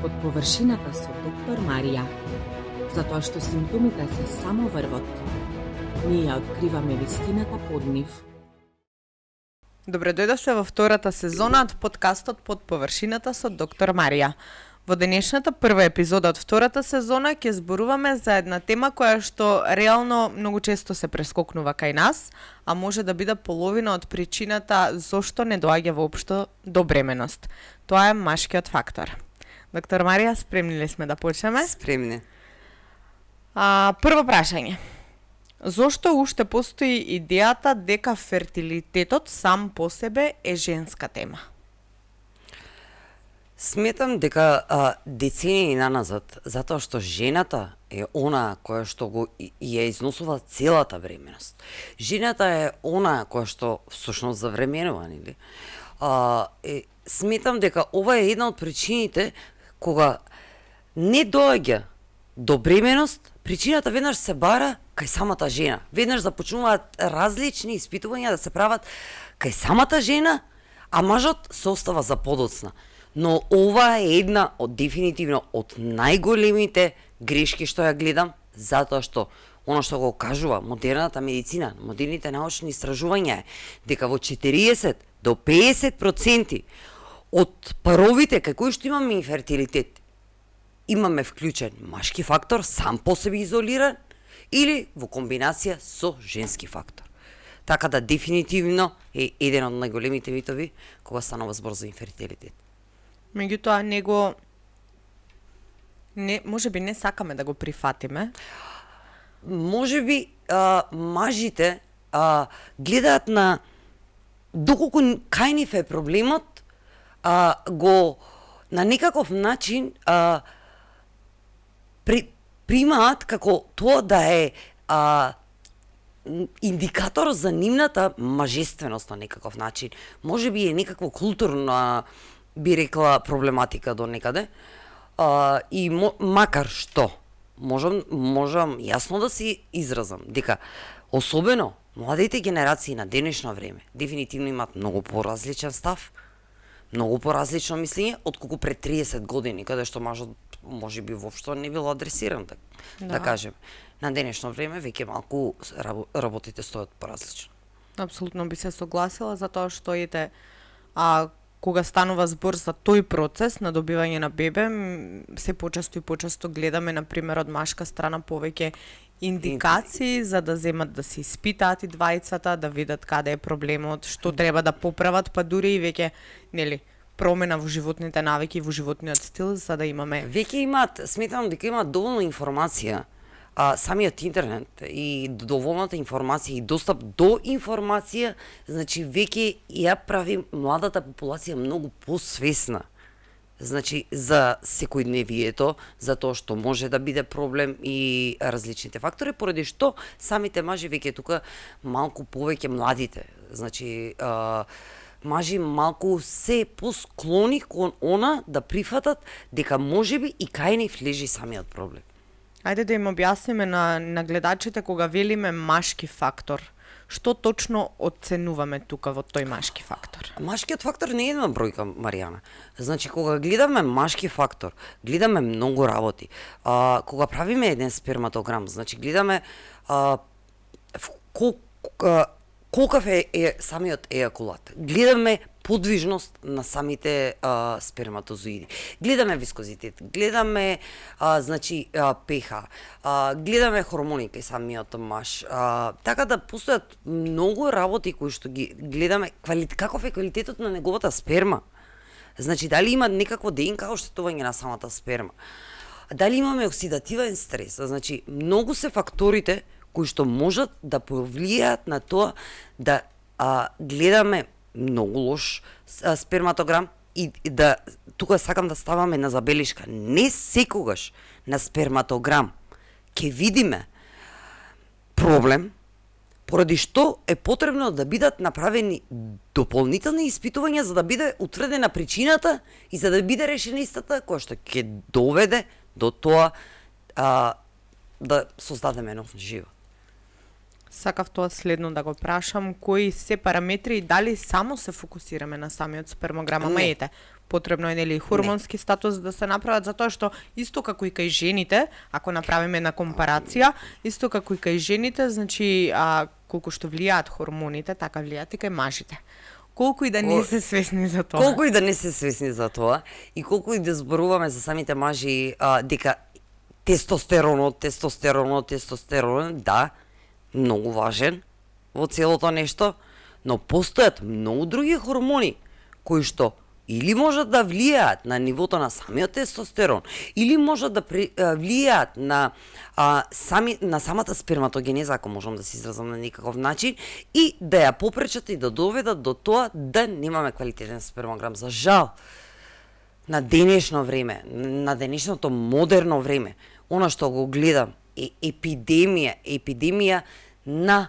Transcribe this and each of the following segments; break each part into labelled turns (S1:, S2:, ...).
S1: Под површината со доктор Марија. Затоа што симптомите се само врвот. Ние ја откриваме вистината под нив.
S2: Добре дојдовте во втората сезона од подкастот Под површината со доктор Марија. Во денешната прва епизода од втората сезона ќе зборуваме за една тема која што реално многу често се прескокнува кај нас, а може да биде половина од причината зошто не доаѓа воопшто до бременост. Тоа е машкиот фактор. Доктор Марија, спремни ли сме да почнеме?
S3: Спремни.
S2: Прво прашање. Зошто уште постои идејата дека фертилитетот сам по себе е женска тема?
S3: Сметам дека децении наназад, затоа што жената е она која што го ја износува целата бременост. Жената е она која што всушност завременува, нели? Сметам дека ова е една од причините кога не доаѓа до бременост, причината веднаш се бара кај самата жена. Веднаш започнуваат различни испитувања да се прават кај самата жена, а мажот се остава за подоцна. Но ова е една од дефинитивно од најголемите грешки што ја гледам, затоа што оно што го кажува модерната медицина, модерните научни истражувања е дека во 40 до 50% од паровите кај кои што имаме инфертилитет, имаме вклучен машки фактор, сам по себе изолиран, или во комбинација со женски фактор. Така да дефинитивно е еден од најголемите митови кога станува збор за инфертилитет.
S2: Меѓутоа можеби не сакаме да го прифатиме.
S3: Можеби мажите гледаат на доколку кај нив е проблемот, го на некаков начин примаат како тоа да е индикатор за нивната мажественост на некаков начин. Можеби е некакво културна, би рекла, проблематика до некаде. И макар што можам јасно да се изразам дека особено младите генерации на денешно време дефинитивно имаат многу поразличен став, многу поразлично мислење отколку пред 30 години, каде што мажот можеби воопшто не бил адресиран, да кажем. На денешно време веќе малку работите стојат поразлично.
S2: Апсолутно би се согласила, затоа што кога станува збор за тој процес на добивање на бебе, се почесто и почесто гледаме, например, од машка страна повеќе индикации за да земат да се испитаат и двајцата, да видат каде е проблемот, што треба да поправат, па дури и веќе, нели, промена во животните навики и во животниот стил, за да имаме...
S3: Веќе имаат, сметам дека имаат доволно информација, самиот интернет и доволната информација и достап до информација, значи веќе ја прави младата популација многу посвесна. Значи за секојдневието, за тоа што може да биде проблем и различните фактори, поради што самите мажи веќе тука малку повеќе младите, значи мажи малку се посклони кон она да прифатат дека можеби и кај нив лежи самиот проблем.
S2: Ајде да им објасниме на гледачите кога велиме машки фактор. Што точно оценуваме тука во тој машки фактор?
S3: Машкиот фактор не е една бројка, Маријана. Значи, кога гледаме машки фактор, гледаме многу работи. Кога правиме еден сперматограм, значи гледаме колкав е самиот ејакулат. Гледаме подвижност на самите сперматозоиди. Гледаме вискозитет, гледаме значи pH, гледаме хормони кај самиот маж. Така да постојат многу работи кои што ги гледаме, каков е квалитетот на неговата сперма. Значи дали има некакво ДНК оштетување на самата сперма. Дали имаме оксидативен стрес, значи многу се факторите кои што можат да повлијаат на тоа да гледаме многу лош сперматограм и да тука сакам да ставам една забелишка. Не секогаш на сперматограм ќе видиме проблем, поради што е потребно да бидат направени дополнителни испитувања за да биде утврдена причината и за да биде решена истата која што ќе доведе до тоа да создадеме нов живот.
S2: Сакав тоа следно да го прашам, кои се параметри и дали само се фокусираме на самиот спермограм, ама
S3: Не.
S2: ете, потребно е нели хормонски статус да се направат, затоа што исто како и кај жените, ако направиме една компарација, исто како и кај жените, значи колку што влијаат хормоните, така влијаат и кај мажите. Колку и да не се свесни за тоа.
S3: Колку и да не се свесни за тоа и колку и да зборуваме за самите мажи дека тестостеронот, да, многу важен во целото нешто, но постојат многу други хормони кои што или можат да влијаат на нивото на самиот тестостерон, или можат да влијаат на на самата сперматогенеза, ако можам да се изразам на некаков начин, и да ја попречат и да доведат до тоа да немаме квалитетен спермограм. За жал, на денешно време, на денешното модерно време, она што го гледам е епидемија на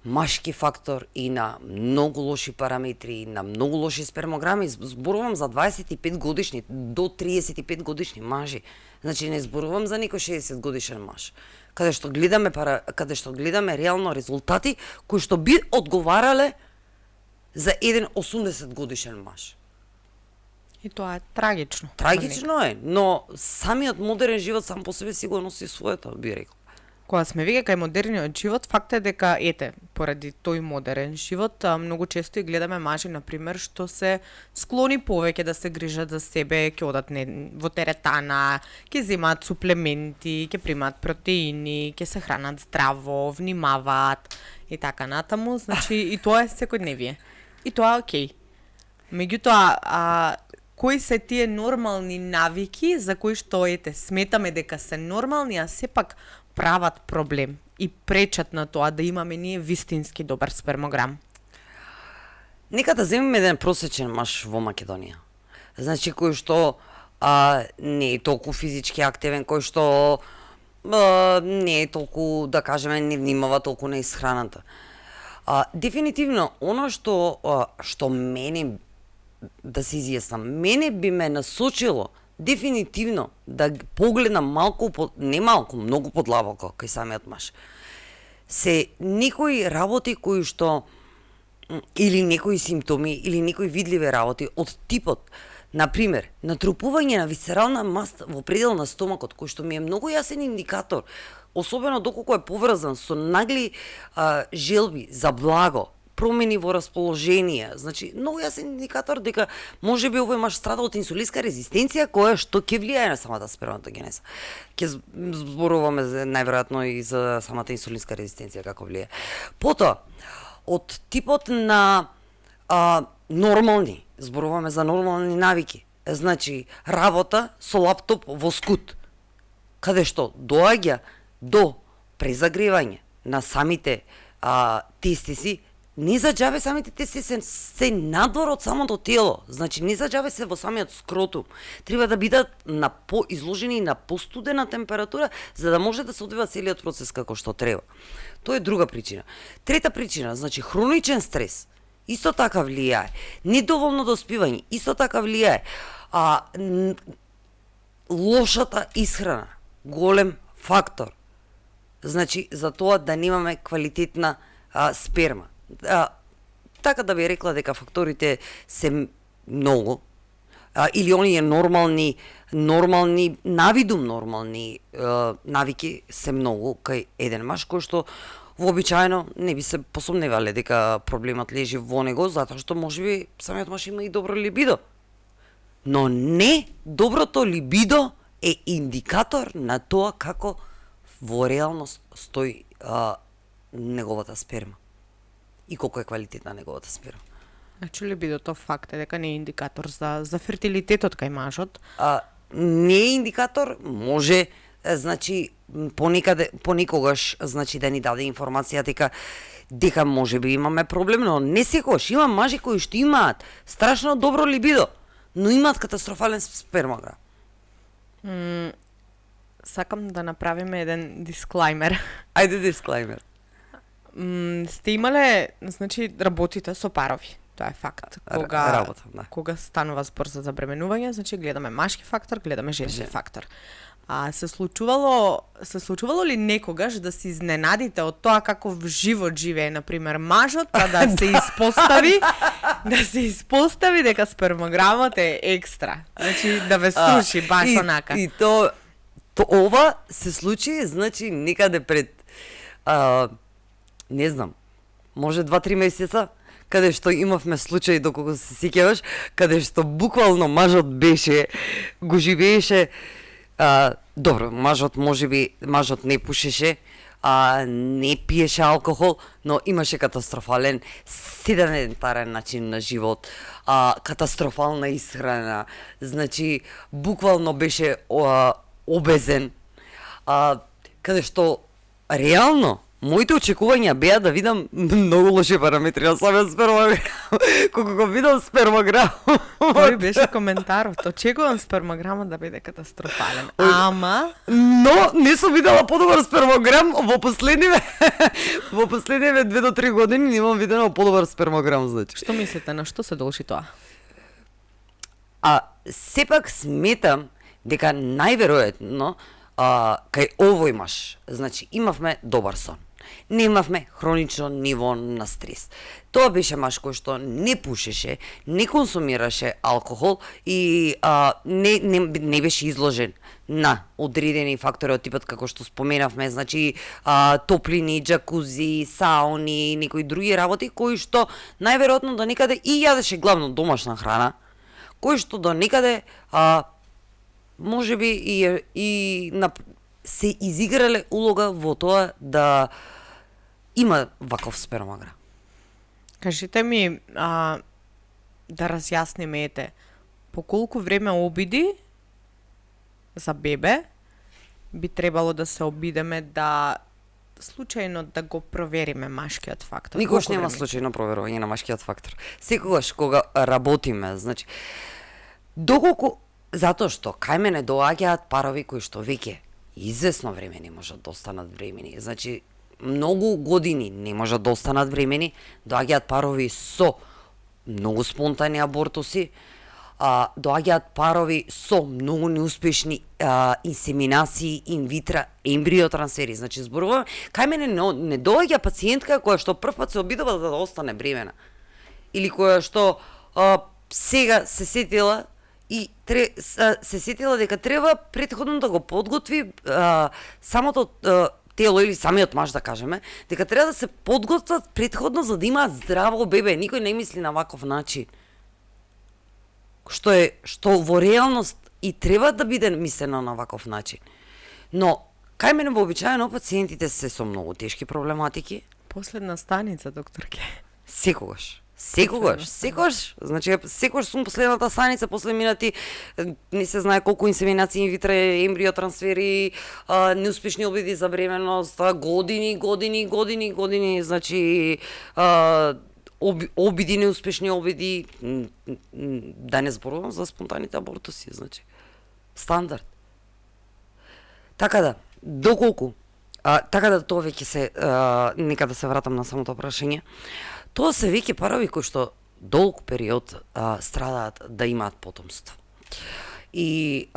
S3: машки фактор и на многу лоши параметри, и на многу лоши спермограми. Зборувам за 25 годишни до 35 годишни мажи. Значи не зборувам за некој 60 годишен маж. Каде што гледаме реално резултати кои што би одговарале за еден 80 годишен маж.
S2: И тоа е трагично.
S3: Трагично е, но самиот модерен живот сам по себе си го носи своето, би рекол.
S2: Кога сме веќе кај модерниот живот, факт е дека, поради тој модерен живот, многу често и гледаме мажи, например, што се склони повеќе да се грижат за себе, ќе одат во теретана, ќе земаат суплементи, ќе примаат протеини, ќе се хранат здраво, внимаваат и така натаму. Значи, и тоа е секојдневие. И тоа е окей. Меѓутоа, кои се тие нормални навики за кои што сметаме дека се нормални, а сепак прават проблем и пречат на тоа да имаме ние вистински добар спермограм?
S3: Нека да земеме еден просечен маж во Македонија. Значи, кој што не е толку физички активен, кој што не е толку, да кажеме, не внимава толку на исхраната. Дефинитивно, она што мене, да се изјаснам, мене би ме насочило дефинитивно да погледнам многу подлабоко кај самиот маж. Се некои работи кои што, или некои симптоми, или некои видливи работи од типот, например, натрупување на висцерална маст во предел на стомакот, кој што ми е многу јасен индикатор, особено доколку е поврзан со нагли желби за благо, промени во расположение. Значи, многу јасен индикатор дека можеби овој маж страда од инсулинска резистенција која што ќе влијае на самата сперматогенеза. Ќе зборуваме најверојатно и за самата инсулинска резистенција како влијае. Потоа, од типот на нормални, зборуваме за нормални навики. Значи, работа со лаптоп во скут, каде што доаѓа до презагревање на самите тестиси. Не за џабе самите тестиси се надвор од самото тело. Значи, не за џабе се во самиот скротум. Треба да бидат изложени на постудена температура, за да може да се одвива целиот процес како што треба. Тоа е друга причина. Трета причина, значи, хроничен стрес исто така влијае. Недоволно доспивање исто така влијае. Лошата исхрана, голем фактор. Значи, за тоа да немаме квалитетна сперма. Така да би рекла дека факторите се многу, или оние нормални навидум нормални навики се многу кај еден маж, кој што вообичаено не би се посомневале дека проблемот лежи во него, затоа што можеби самиот маж има и добро либидо. Но не доброто либидо е индикатор на тоа како во реалност стои неговата сперма и колку е квалитетна неговата сперма.
S2: Значи либидото факт е дека не е индикатор за фертилитетот кај мажот.
S3: Не е индикатор, може, значи понекогаш, значи да ни даде информација дека можеби имаме проблем, но не секогаш. Има мажи кои што имаат страшно добро либидо, но имаат катастрофален спермограм.
S2: Сакам да направиме еден дисклаймер.
S3: Ајде дисклаймер.
S2: Сте имале, значи, работите со парови. Тоа е факт. Кога станува збор за забременување, значи гледаме машки фактор, гледаме женски фактор. се случувало ли некогаш да се изненадите од тоа каков живот живее, например, мажот, па да се испостави дека спермограмот е екстра. Значи да ве струши баш онака.
S3: И ова се случи, значи некаде пред не знам, може 2-3 месеца, каде што имавме случај, доколку се сеќаваш, каде што буквално мажот го живееше, добро, мажот не пушеше, не пиеше алкохол, но имаше катастрофален седентарен начин на живот, катастрофална исхрана, значи буквално беше обезен, каде што реално моите очекувања беа да видам многу лоши параметри на самиот спермограм. Кога го видам спермограм.
S2: Тој беше коментарот. Очекувам спермограмот да биде катастрофален. Ама...
S3: Но не сум видела подобар спермограм во последниве 2 до 3 години немам видено подобар спермограм, значи.
S2: Што мислите, на што се должи тоа?
S3: Сепак сметам дека најверојатно кај овој маж, значи имавме добар сон. Немавме хронично ниво на стрес. Тоа беше маж кој што не пушеше, не консумираше алкохол и не беше изложен на одредени фактори од типот како што споменавме, значи топлини, джакузи, сауни и некои други работи кои што најверојатно до некаде и јадеше главно домашна храна, кои што до некаде можеби се изиграле улога во тоа да има ваков спермограм.
S2: Кажете ми, да разјасниме, ете, по колку време обиди за бебе би требало да се обидеме да случајно да го провериме машкиот фактор?
S3: Никогаш нема случајно проверување на машкиот фактор. Секогаш кога работиме, значи, доколку, затоа што кај мене доаѓаат парови кои што веќе извесно време не можат да останат бремени. Значи, многу години не можат да останат бремени, доаѓаат парови со многу спонтани абортуси, доаѓааат парови со многу неуспешни инсеминации, инвитро, ембриотрансфери. Значи, зборувам, кај мене не доаѓа пациентка која што прв пат се обидува да остане бремена. Или која што сега се сетила и се сетила дека треба претходно да го подготви самото тело или самиот маж, да кажеме, дека треба да се подготват претходно за да имаат здраво бебе. Никој не мисли на ваков начин. Што во реалност и треба да биде мислено на ваков начин. Но кај мене вообичаено пациентите се со многу тешки проблематики.
S2: Последна станица, докторке.
S3: Секогаш. Значи, секогаш сум последната станица, после минати не се знае колку инсеминации, инвитро, ембриотрансфери, неуспешни обиди за бременност, години, значи обиди, неуспешни обиди, да не зборувам за спонтаните абортуси, значи, стандард. Така да, доколку, така да тоа веќе се, нека да се вратам на самото прашање, тоа се веќе парови кои што долг период страдаат да имаат потомство. И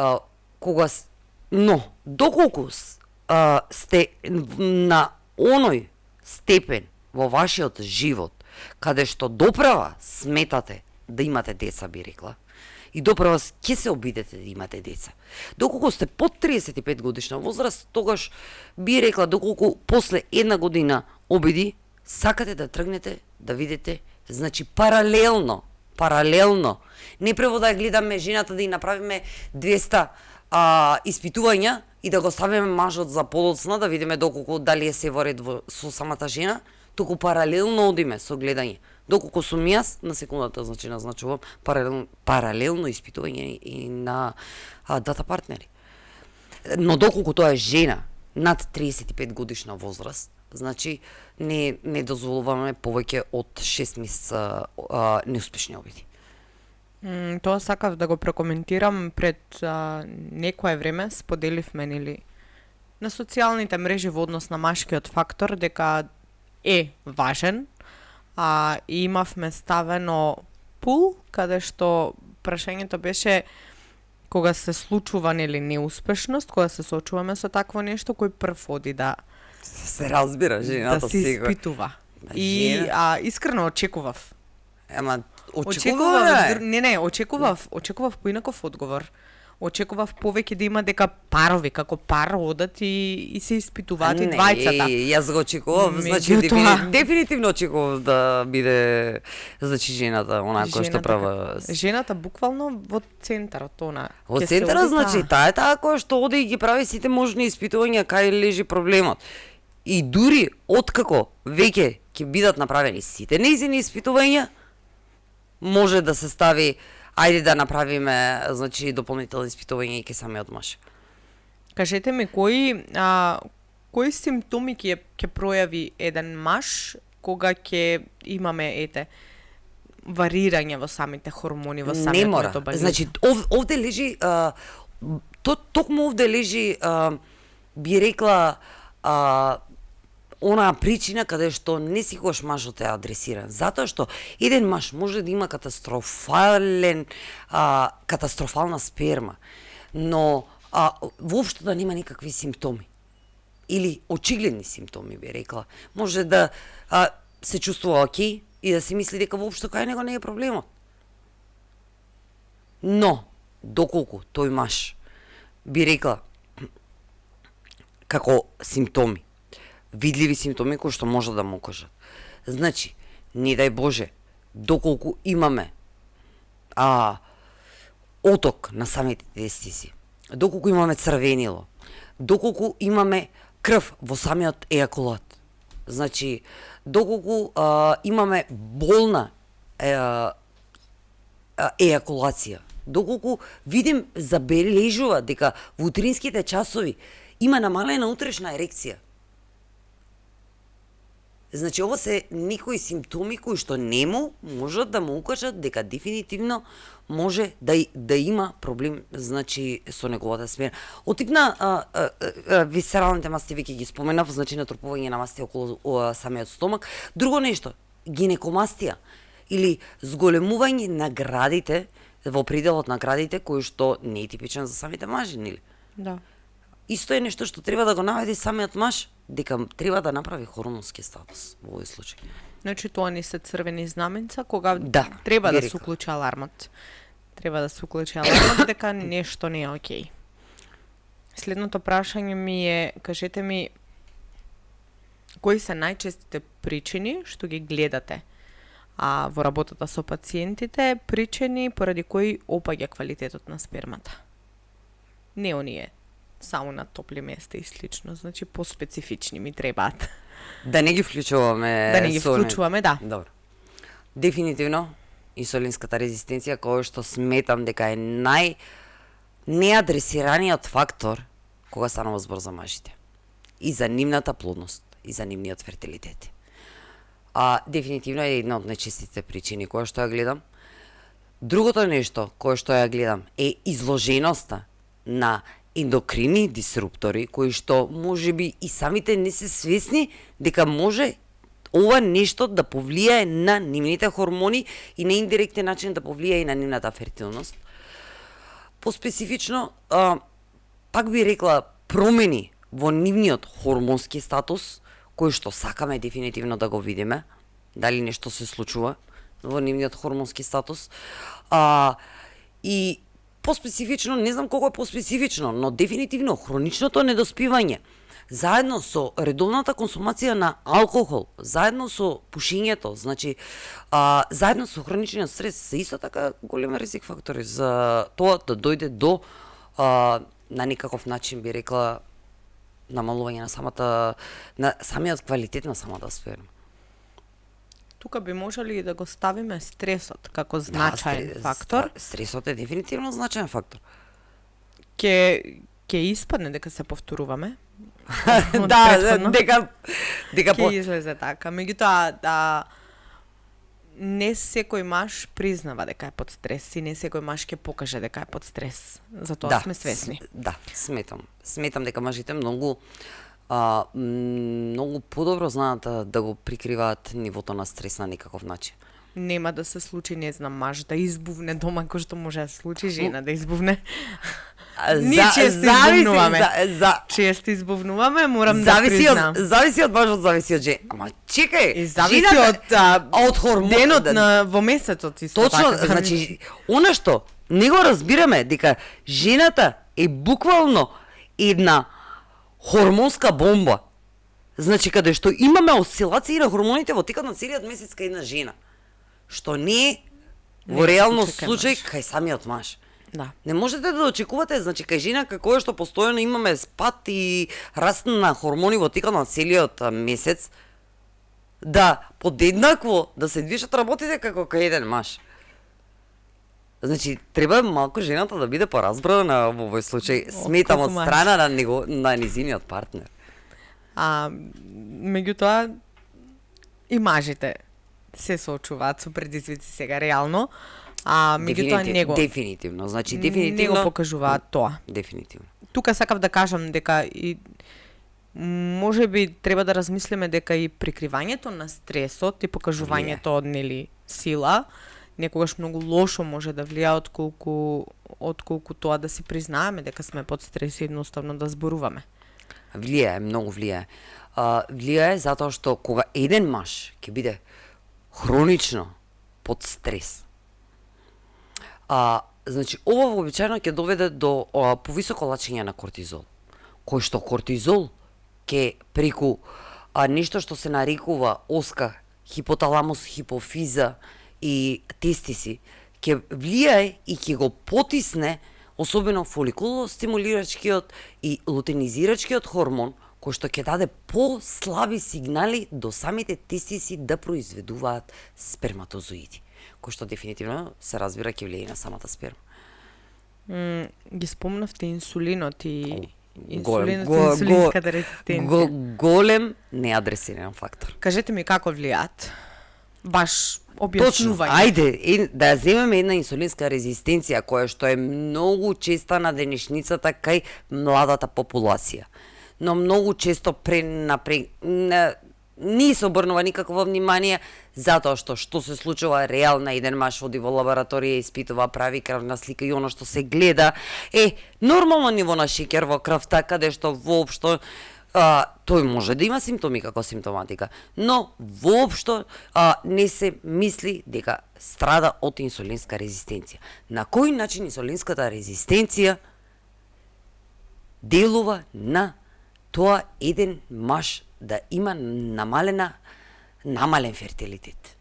S3: но доколку сте на оној степен во вашиот живот каде што доправа сметате да имате деца, би рекла, и доправа ќе се обидете да имате деца. Доколку сте под 35 годишна возраст, тогаш би рекла доколку после една година обиди сакате да тргнете да видите, значи паралелно, не прво да гледаме жената да ја направиме 200 испитувања и да го ставиме мажот за подоцна да видиме доколку дали се во ред со самата жена, туку паралелно одиме со гледање. Доколку сум јас, на секундата, значи назначувам паралелно испитување и на двата партнери. Но доколку тоа е жена над 35 годишна возраст, значи не дозволуваме повеќе од 6 месеца неуспешни обиди.
S2: Тоа сакав да го прокоментирам. Пред некое време споделивме на социјалните мрежи во однос на машкиот фактор дека е важен, и имавме ставено пул каде што прашањето беше кога се случува нели неуспешност, кога се соочуваме со такво нешто, кој прв оди да
S3: Се разбира, жената
S2: се
S3: сега.
S2: испитува. И
S3: Жена-
S2: искрено очекував.
S3: Ема, очекував,
S2: очекував поинаков одговор. Очекував повеќе да има дека парови како пар одат и се испитуваат и двајцата.
S3: Јас го очекував, значи
S2: Меѓутоа-
S3: дефинитивно очекував да биде значи жената онако што права.
S2: Жената буквално во центарот она.
S3: Во
S2: ќе се
S3: центарот,
S2: оди
S3: значи, таа е таа која што оди и ги прави сите можни испитувања кај лежи проблемот. И дури откако веќе ќе бидат направени сите нејзини испитувања, може да се стави ајде да направиме значи дополнителни испитувања и ке самиот маж.
S2: Кажете ми кои симптоми ќе пројави еден маж кога ќе имаме варирање во самите хормони во самиот
S3: Не мора.
S2: метаболизам?
S3: Значи овде лежи токму овде лежи би рекла онаа причина каде што не секогаш мажот е адресиран. Затоа што еден маж може да има катастрофална сперма, но воопшто да нема никакви симптоми. Или очигледни симптоми, би рекла. Може да се чувствува окей и да си мисли дека воопшто кај него не е проблемот. Но, доколку тој маж би рекла како симптоми, видливи симптоми кои што може да му кажат. Значи, не дај Боже, доколку имаме оток на самите тестиси, доколку имаме црвенило, доколку имаме крв во самиот ејакулат, значи, доколку имаме болна ејакулација, доколку видим забележува дека во утринските часови има намалена утрешна ерекција. Значи, ова се некои симптоми кои што нему можат да му укажат дека дефинитивно може да има проблем, значи, со неговата сфера. Од тип на висцералните масти веќе ги споменав, значи натрупување на масти околу самиот стомак. Друго нешто, гинекомастија или зголемување на градите во пределот на градите кои што не е типичен за самите мажи, нели?
S2: Да.
S3: Исто е нешто што треба да го наведе самиот маж, дека треба да направи хормонски статус во овој случај.
S2: Значи тоа не се црвени знаменца кога
S3: Да,
S2: треба
S3: би
S2: да
S3: рекла.
S2: се уклучи алармот. Треба да се уклучи алармот дека нешто не е окей. Следното прашање ми е, кажете ми, кои се најчестите причини што ги гледате во работата со пациентите, причини поради кои опаѓа квалитетот на спермата? Не оние само на топли места и слично, значи поспецифични ми требаат.
S3: Да не ги вклучуваме.
S2: Да не ги вклучуваме, да.
S3: Добро. Дефинитивно, инсулинската резистенција, која што сметам дека е неадресираниот фактор кога станува збор за мажите. И за нивната плодност, и за нивниот фертилитет. Дефинитивно е една од најчестите причини која што ја гледам. Другото нешто кое што ја гледам е изложеноста на ендокрини дисруптори кои што можеби и самите не се свесни дека може ова нешто да повлијае на нивните хормони и на индиректен начин да повлијае и на нивната фертилност. Поспецифично, пак би рекла промени во нивниот хормонски статус, кој што сакаме дефинитивно да го видиме, дали нешто се случува во нивниот хормонски статус. И поспецифично, не знам колку е поспецифично, но дефинитивно хроничното недоспивање, заедно со редовната консумација на алкохол, заедно со пушењето, значи, заедно со хроничниот стрес, се исто така големи ризик фактори за тоа да дојде до, на некаков начин би рекла, намалување на самиот квалитет на самата сперма.
S2: Тука би можеле и да го ставиме стресот како значаен фактор.
S3: Стресот е дефинитивно значаен фактор.
S2: Ќе испадне дека се повторуваме.
S3: дека
S2: ќе излезе така. Меѓутоа, не секој маж признава дека е под стрес и не секој маж ќе покаже дека е под стрес. Затоа сме свесни.
S3: Да, сметам дека мажите многу подобро знаат да го прикриваат нивото на стрес на некаков начин.
S2: нема да се случи, не знам, маж да избувне дома кој што може да се случи, жена да избувне. Ние често избувнуваме. Често избувнуваме, морам да признам.
S3: Зависи од мажот, зависи од жена. Ама чекај,
S2: И зависи
S3: од хормон,
S2: денот во месецот исто
S3: точно,
S2: така.
S3: значи, она што не го разбираме дека жената е буквално една хормонска бомба. Значи, каде што имаме осцилации на хормоните во текот на целиот месец кај една жена. Што не е во реално случај кај самиот маж.
S2: Да.
S3: Не можете да очекувате, значи, кај жена како што постојано имаме спад и раст на хормони во текот на целиот месец, да подеднакво да се движат работите како кај еден маж. Значи, треба малку жената да биде поразбрана во овој случај, сметам од страна на низиниот партнер.
S2: Меѓутоа и мажите се соочуваат со предизвици сега реално, меѓутоа
S3: Дефинитивно, значи
S2: не го
S3: дефинитивно
S2: покажуваат тоа.
S3: Дефинитивно.
S2: Тука сакав да кажам дека и може би треба да размислиме дека и прикривањето на стресот и покажувањето од нели сила некогаш многу лошо може да влијае отколку тоа да си признаеме дека сме под стрес и едноставно да зборуваме.
S3: Влијае, многу влијае. Влијае затоа што кога еден маж ќе биде хронично под стрес, значи ова вообичаено ќе доведе до повисоко лачење на кортизол, кој што кортизол ќе преку нешто што се нарекува оска, хипоталамус, хипофиза и тестиси, ќе влијае и ќе го потисне особено фоликулостимулирачкиот и лутeinизирачкиот хормон, кој што ќе даде послаби сигнали до самите тестиси да произведуваат сперматозоиди, кој што дефинитивно се разбира ќе влијае на самата сперма.
S2: Ги спомнавте инсулинот и инсулинската резистенција.
S3: Голем неадресиран фактор.
S2: Кажете ми како влијаат? Баш
S3: Точно,
S2: објаснување.
S3: ајде, да земеме една инсулинска резистенција која што е многу честа на денешницата кај младата популација. Но многу често не се обрнува никакво внимание затоа што се случува реална, еден маж оди во лабораторија, испитува, прави крвна слика и оно што се гледа е нормално ниво на шеќер во крвта, каде што воопшто тој може да има симптоми како симптоматика, но воопшто не се мисли дека страда од инсулинска резистенција. На кој начин инсулинската резистенција делува на тоа еден маж да има намален фертилитет?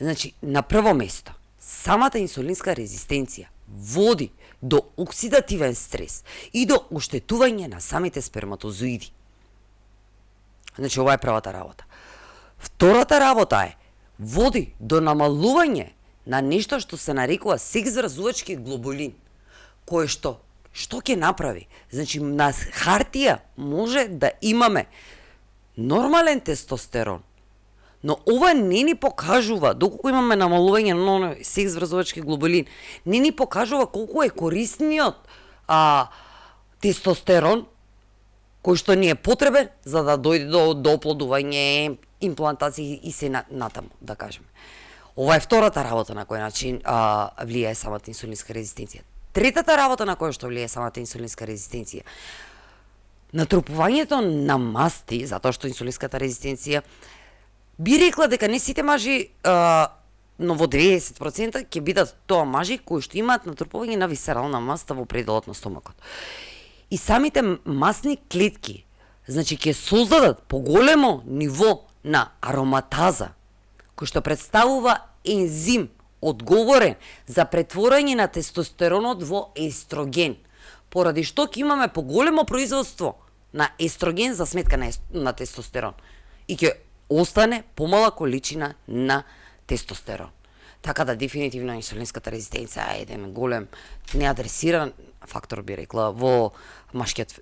S3: Значи, на прво место, самата инсулинска резистенција води до оксидативен стрес и до оштетување на самите сперматозоиди. Значи, ова е првата работа. Втората работа е води до намалување на нешто што се нарекува секс-врзувачки глобулин, кој што ќе направи? Значи, на хартија може да имаме нормален тестостерон, но ова не ни покажува, доколку имаме намалување на секс-врзувачки глобулин, не ни покажува колку е корисниот тестостерон, кој што ни е потребен за да дојде до оплодување, имплантации и се натаму, да кажеме. Ова е втората работа на кој начин влијае самата инсулинска резистенција. Третата работа на која што влијае самата инсулинска резистенција, натрупувањето на масти, затоа што инсулинската резистенција би рекла дека не сите мажи, но во 90% ќе бидат тоа мажи кои што имаат натрупување на висерална маста во пределот на стомакот. И самите масни клетки, значи ќе создадат поголемо ниво на ароматаза, кој што представува ензим одговорен за претворање на тестостеронот во естроген, поради што ќе имаме поголемо производство на естроген за сметка на тестостерон и ќе остане помала количина на тестостерон. Така да дефинитивно инсулинската резистенција е еден голем неадресиран фактор, би рекла, во машкиот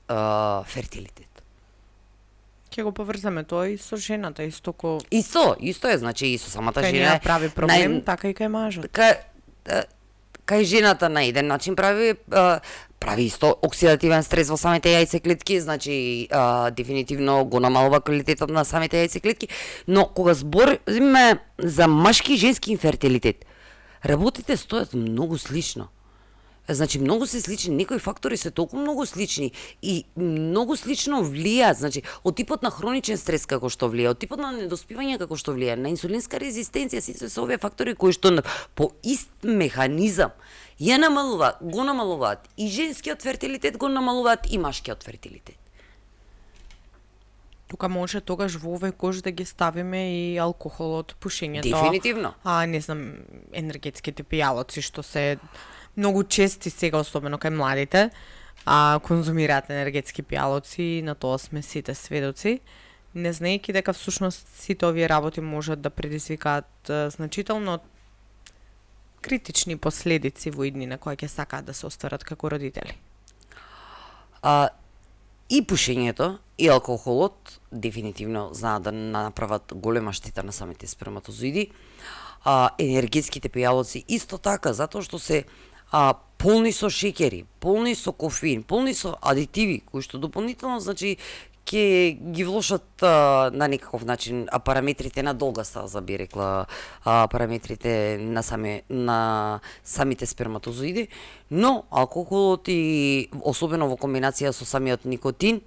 S3: фертилитет.
S2: Ќе го поврзаме тоа и со жената, исто
S3: е, значи и со самата
S2: кај
S3: жена.
S2: неа прави проблем, така и кај мажот.
S3: Кај жената на еден начин прави прави исто оксидативен стрес во самите јајце клетки, значи дефинитивно го намалува квалитетот на самите јајце клетки, но кога збориме за машки и женски инфертилитет, работите стојат многу слично. Значи, многу се слични, некои фактори се толку многу слични и многу слично влијаат, значи, од типот на хроничен стрес како што влијае, од типот на недоспивање како што влијае, на инсулинска резистенција, сите се овие фактори кои што по ист механизам ја го намалуваат и женскиот фертилитет, го намалуваат и машкиот фертилитет.
S2: Тука може тогаш во овој кош да ги ставиме и алкохолот, пушењето.
S3: Дефинитивно.
S2: Не знам, енергетските пијалоци што се многу чести сега, особено кај младите, конзумираат енергетски пијалоци, на тоа сме сите сведоци, не знаејќи дека всушност сите овие работи можат да предизвикаат значително критични последици во иднина кои ќе сакаат да се остварат како родители.
S3: И пушењето, и алкохолот дефинитивно знаат да направат голема штета на самите сперматозоиди. Енергетските пијалоци исто така, затоа што се полни со шеќери, полни со кофеин, полни со адитиви, кои што дополнително, значи, ќе ги влошат на некаков начин параметрите на долга стаза, би рекла, параметрите на самите сперматозоиди, но алкохолот и особено во комбинација со самиот никотин,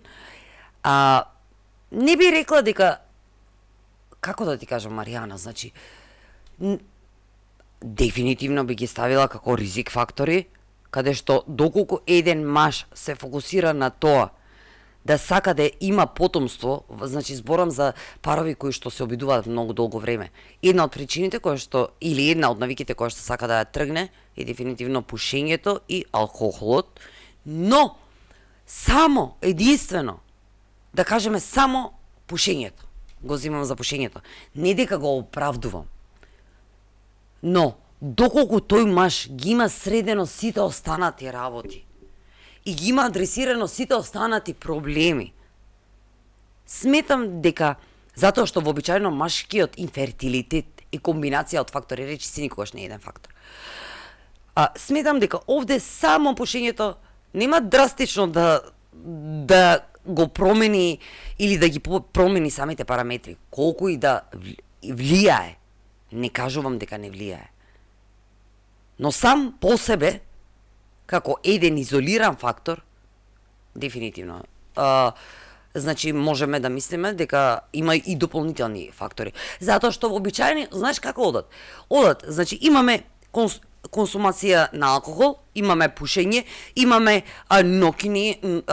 S3: не би рекла дека, како да ти кажам, Маријана, значи, дефинитивно би ги ставила како ризик фактори, каде што доколку еден маж се фокусира на тоа да сака да има потомство, значи зборам за парови кои што се обидуваат многу долго време. Една од причините или една од навиките која што сака да ја тргне е дефинитивно пушењето и алкохолот, но само единствено, да кажеме само пушењето, го земам за пушењето, не дека го оправдувам. Но, доколку тој маж ги има средено сите останати работи и ги има адресирано сите останати проблеми, сметам дека, затоа што вообичаено машкиот инфертилитет е комбинација од фактори, речи си никогаш не е еден фактор. Сметам дека овде само пушењето нема драстично да го промени или да ги промени самите параметри, колку и да влијае. Не кажувам дека не влијае. Но сам по себе, како еден изолиран фактор, дефинитивно. Значи, можеме да мислиме дека има и дополнителни фактори. Затоа што вообичаени, знаеш како одат? Одат, значи, имаме консумација на алкохол, имаме пушење, имаме ноќни,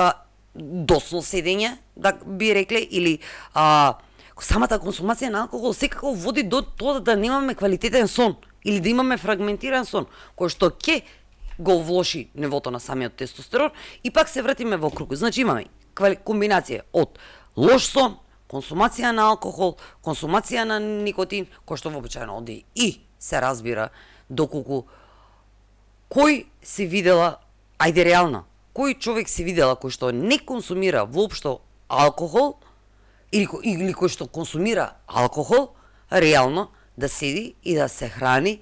S3: досно седење, да би рекле, или самата консумација на алкохол секако води до тоа да немаме квалитетен сон или да имаме фрагментиран сон, кој што ќе го влоши нивото на самиот тестостерон и пак се вратиме во круг. Значи имаме комбинација од лош сон, консумација на алкохол, консумација на никотин, кој што вообичаено оди и се разбира доколку кој се видела, ајде реално, кој човек се видела кој што не консумира воопшто алкохол или кој што консумира алкохол, реално да седи и да се храни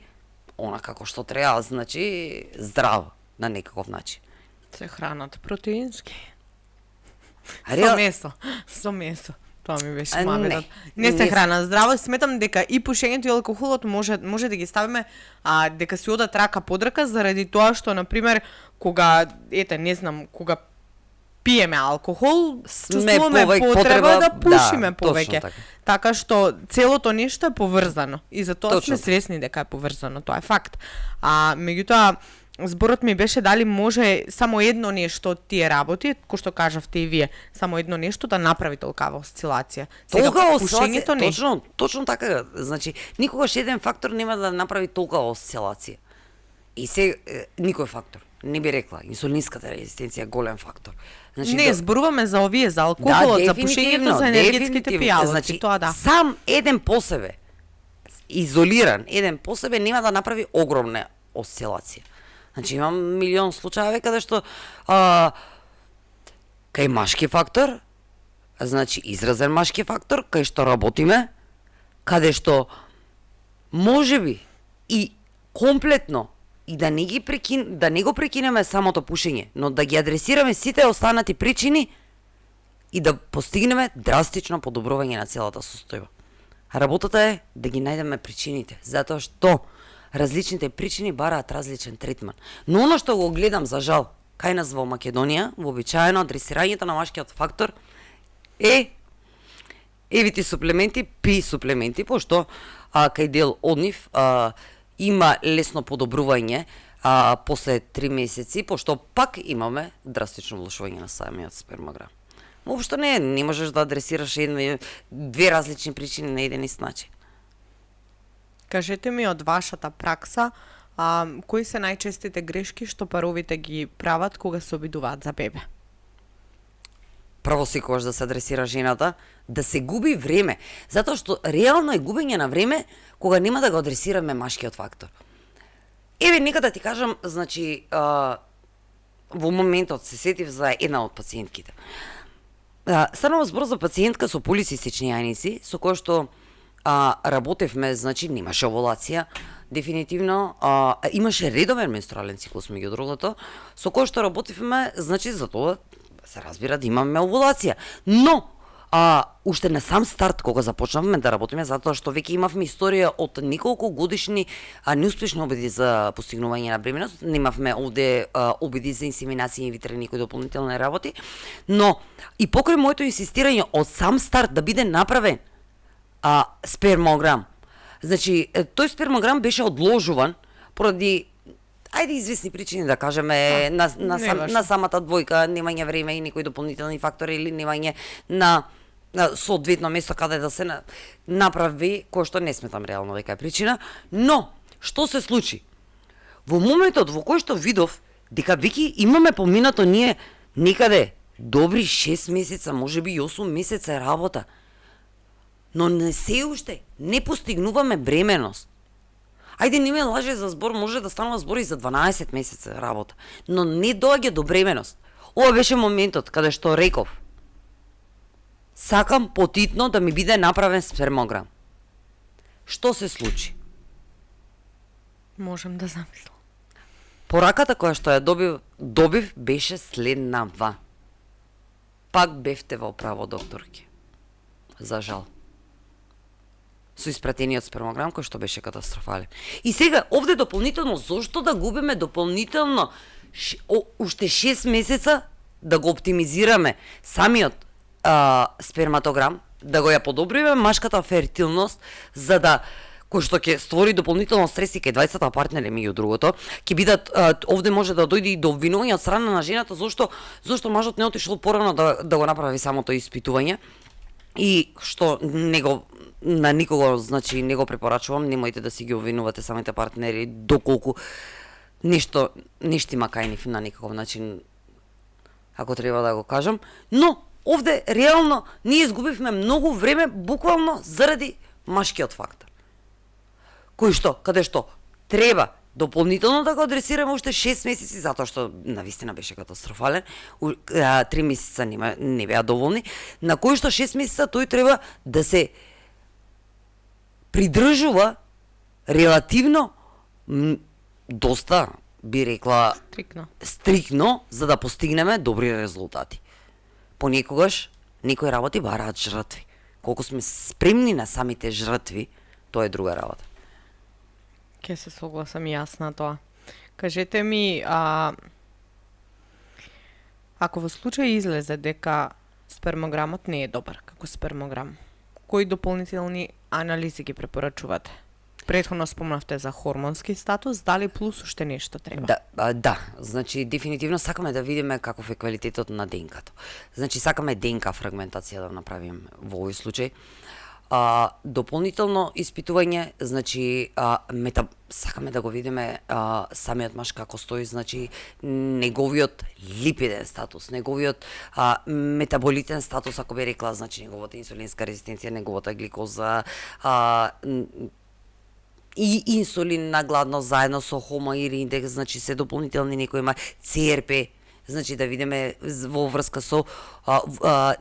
S3: она како што треба, значи здраво на некаков начин.
S2: Се хранат протеински. Со месо. Тоа ми беше маминот. Не се храна здраво, сметам дека и пушењето и алкохолот може да ги ставиме дека си одат рака под рака заради тоа што на пример кога не знам, кога пиеме алкохол, чувствуваме потреба да пушиме повеќе. Така што целото нешто е поврзано и затоа сме свесни дека е поврзано, тоа е факт. Меѓутоа зборот ми беше дали може само едно нешто од тие работи, кој што кажавте и вие, само едно нешто да направи толкава осцилација. Сега пушењето не.
S3: Точно така, значи никогаш еден фактор нема да направи толкава осцилација. И се никој фактор. Не би рекла, инсулинската резистенција е голем фактор. Значи,
S2: не, зборуваме за овие, за алкохолот, за пушењето, за енергетските пијалоци,
S3: значи,
S2: тоа да.
S3: Сам еден по себе, изолиран, еден по себе нема да направи огромна осцилација. Значи, имам милион случаи каде што кај машки фактор, значи изразен машки фактор, кај што работиме, каде што можеби и комплетно и да не го прекинеме самото пушење, но да ги адресираме сите останати причини и да постигнеме драстично подобрување на целата состојба. Работата е да ги најдеме причините, затоа што различните причини бараат различен третман. Но оно што го гледам за жал кај нас во Македонија, вообичаено адресирањето на машкиот фактор е евити суплементи, пи суплементи, пошто кај дел од нив има лесно подобрување после 3 месеци, пошто пак имаме драстично влошување на самиот спермограм. Воопшто не можеш да адресираш две различни причини на еден ист начин.
S2: Кажете ми од вашата пракса, кои се најчестите грешки што паровите ги прават кога се обидуваат за бебе?
S3: Прво секогаш да се адресира жената, да се губи време, затоа што реално е губење на време кога нема да го адресираме машкиот фактор. Еве, нека да ти кажам, значи, во моментот се сетив за една од пациентките. Станува збор за пациентка со полицистични јајници, со која што работевме, значи, немаше овулација, дефинитивно, имаше редовен менструален циклус меѓу другото, со кој што работевме, значи, за тоа се разбира да имаме овулација. Но, уште на сам старт, кога започнавме да работиме, затоа што веќе имавме историја од неколку годишни неуспешни обиди за постигнување на бременост, немавме овде обиди за инсеминација и инвитро некои дополнителни работи, но и покрај моето инсистирање од сам старт да биде направен спермограм. Значи, тој спермограм беше одложуван поради известни причини, да кажеме, на самата двојка, немање време и некои дополнителни фактори или немање на соодветно место каде да се направи, кој што не сметам реално дека е причина. Но, што се случи? Во моментот во кој што видов дека веќе имаме поминато ние некаде добри 6 месеца, можеби и 8 месеца работа, но не се уште не постигнуваме бременост. Ајде, не ме лаже за збор, може да станува збор и за 12 месеца работа, но не доаѓа до бременост. Ова беше моментот каде што реков: сакам потитно да ми биде направен спермограм. Што се случи?
S2: Можам да замислам.
S3: Пораката која што ја добив беше следнава. Пак бевте во право, докторки. За жал. Со испратениот спермограм кој што беше катастрофален. И сега, овде дополнително, зошто да губиме дополнително уште 6 месеца да го оптимизираме самиот сперматограм, да го ја подобриме машката фертилност, за да кој што ќе створи дополнително стреси кај двајцата партнери, меѓу другото, ќе бидат овде може да дојде и до обвинување од страна на жената зошто мажот не отишол порано да го направи самото испитување, и што на никого, значи, не го препорачувам, немојте да си ги обвинувате самите партнери доколку нешто има кај нив на некаков начин, ако треба да го кажам, но овде реално ние изгубивме многу време буквално заради машкиот фактор. Каде што треба дополнително да го адресираме уште 6 месеци, затоа што навистина беше катастрофален, 3 месеца не беа доволни, на кои што 6 месеца тој треба да се придржува релативно доста, би рекла, стрикно, за да постигнеме добри резултати. Понекогаш некои работи бараат жртви. Колку сме спремни на самите жртви, тоа е друга работа.
S2: Ке се согласам и јас на тоа. Кажете ми, ако во случај излезе дека спермограмот не е добар како спермограм, кои дополнителни анализи ги препорачувате? Претходно спомнавте за хормонски статус, дали плюс уште нешто треба?
S3: Да, значи дефинитивно сакаме да видиме каков е квалитетот на ДНК-то. Значи сакаме ДНК фрагментација да направиме во овој случај. Дополнително испитување, значи сакаме да го видиме самиот маж како стои, значи неговиот липиден статус, неговиот метаболитен статус, ако би рекла, значи неговата инсулинска резистенција, неговата гликоза, и инсулин на гладно заедно со хомоири индекс, значи се дополнителни, некој има ЦРП, значи да видиме во врска со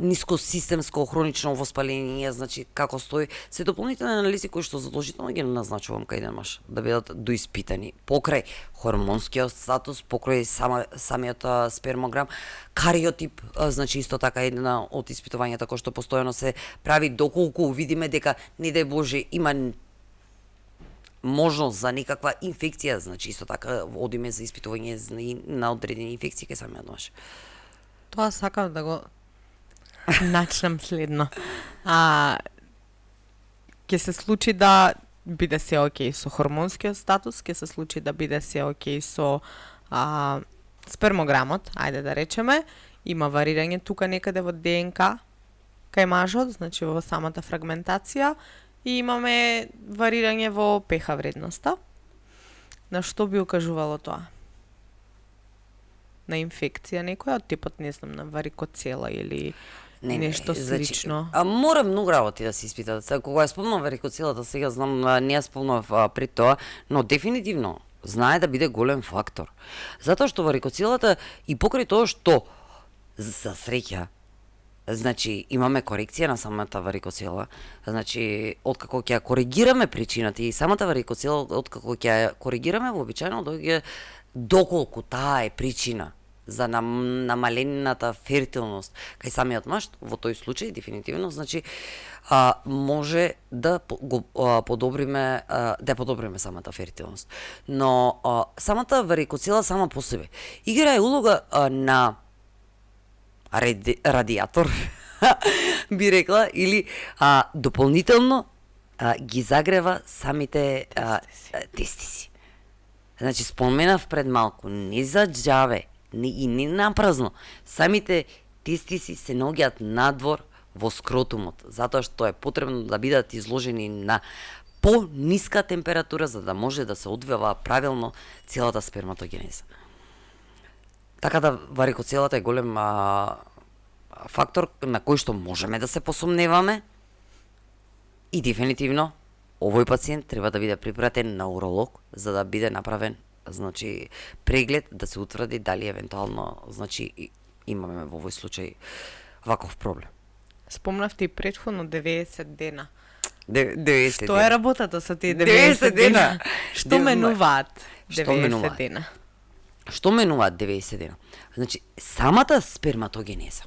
S3: нискосистемско хронично воспаление, значи како стои, се дополнителни анализи кои што задолжително ги назначувам кај еден маж да бидат доиспитани покрај хормонскиот статус, покрај самиот спермограм, кариотип, значи исто така една од испитувањата кои што постојано се прави доколку видиме дека не дај Боже има можност за некаква инфекција, значи исто така одиме за испитување на одредени инфекции кај самиот маж.
S2: Тоа сакам да го начнам следно. Ќе се случи да биде се окей со хормонскиот статус, ќе се случи да биде се окей со спермограмот, ајде да речеме, има варирање тука некаде во ДНК кај мажот, значи во самата фрагментација, и имаме варирање во ПХ вредноста. На што би укажувало тоа? На инфекција некоја од типот, не знам, на варикоцела или нешто слично?
S3: Мора многу работи да се испитат. Кога ја спомнав варикоцелата, сега знам, не ја спомнав пред тоа, но дефинитивно знае да биде голем фактор. Затоа што варикоцелата и покрај тоа што за среќа, значи имаме корекција на самата варикоцела, значи откако ќе ја коригираме причината и самата варикоцела, откако ќе ја коригираме, вообичаено доаѓа доколку таа е причина за намалената фертилност кај самиот маж, во тој случај дефинитивно, значи може да го подобриме самата фертилност. Но самата варикоцела сама по себе играе улога на радиатор, би рекла, или дополнително ги загрева самите тестиси. Значи, споменав пред малку, не за џаве, и не напразно, самите тестиси се наоѓаат надвор во скротумот, затоа што е потребно да бидат изложени на по-ниска температура, за да може да се одвива правилно целата сперматогенеза. Така да варикоцелата е голем фактор на кој што можеме да се посомневаме и дефинитивно овој пациент треба да биде припратен на уролог за да биде направен, значи, преглед, да се утврди дали евентуално, значи, имаме во овој случај ваков проблем.
S2: Спомнавте и претходно 90 дена.
S3: 90
S2: Што е работата со тие 90 дена? Што менуваат 90 дена?
S3: Што менуваат 90 дена? Значи, самата сперматогенеза,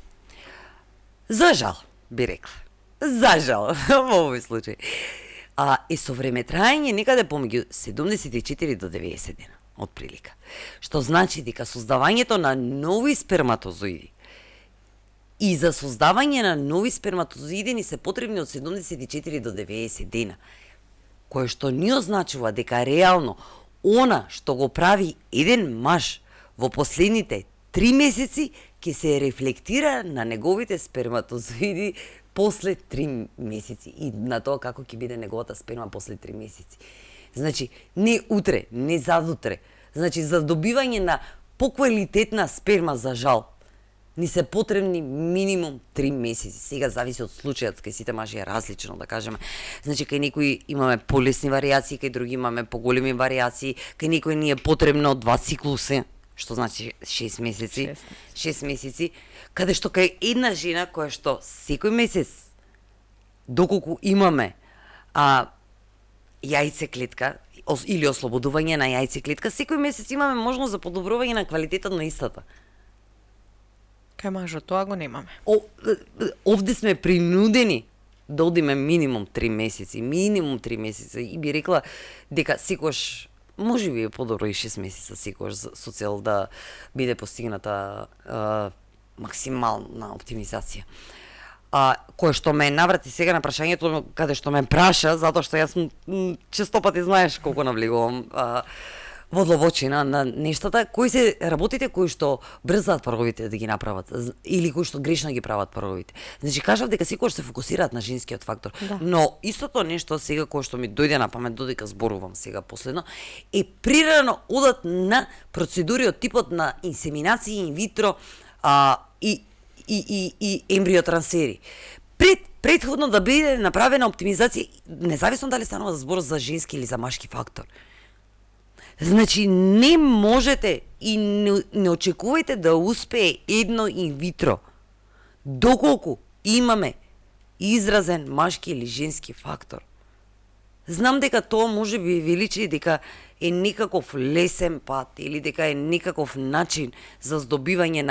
S3: за жал, би рекла, за жал, во овој случај, е со време трајање некаде помеѓу 74 до 90 дена, од прилика. Што значи дека создавањето на нови сперматозоиди и за создавање на нови сперматозоиди ни се потребни од 74 до 90 дена, кое што ни означува дека реално она што го прави еден маж во последните 3 месеци ќе се рефлектира на неговите сперматозоиди после 3 месеци и на тоа како ќе биде неговата сперма после 3 месеци. Значи, не утре, не задутре. Значи, за добивање на поквалитетна сперма, за жал, ни се потребни минимум 3 месеци. Сега зависи од случајот, кај сите мажи е различно, да кажеме. Значи, кај некои имаме полесни варијации, кај други имаме поголеми варијации, кај некои ни е потребно 2 циклуси, што значи 6 месеци. 6 месеци, каде што кај една жена која што секој месец, доколку имаме јајцеклетка или ослободување на јајцеклетка, секој месец имаме можност за подобрување на квалитетот на истата.
S2: Кај мажот тоа го немаме.
S3: Овде сме принудени да одиме минимум 3 месеци, и би рекла дека секогаш може би е подобро и 6 месеца секогаш со цел да биде постигната максимална оптимизација. Кое што ме наврати сега на прашањето каде што ме праша, затоа што јас често пати знаеш колку навлегувам во длабочина на нештата, кои се работите кои што брзаат првовите да ги направат или кои што грешно ги прават првовите. Значи кажав дека секогаш се фокусираат на женскиот фактор, да. Но истото нешто сега кое што ми дојде на памет додека зборувам сега последно е прирано одат на процедури од типот на инсеминација инвитро и ембриотрансфери. Предходно да биде направена оптимизација, независно дали станува збор за женски или за машки фактор. Значи, не можете и не очекувајте да успее едно инвитро доколку имаме изразен машки или женски фактор. Знам дека тоа може би ви личи дека е некаков лесен пат или дека е некаков начин за здобивање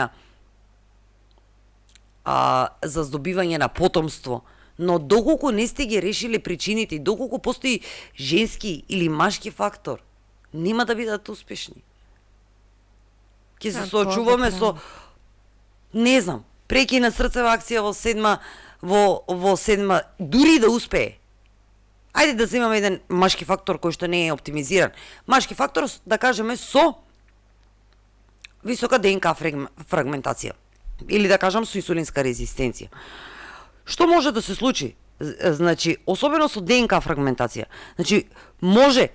S3: на потомство, но доколку не сте ги решили причините, доколку постои женски или машки фактор, нема да бидат успешни. Ќе се соочуваме со, не знам, прекина срцева акција во седма, дури да успее. Ајде да земаме еден машки фактор кој што не е оптимизиран. Машки фактор, да кажеме, со висока ДНК фрагментација. Или да кажам со инсулинска резистенција. Што може да се случи? Значи, особено со ДНК фрагментација. Значи, може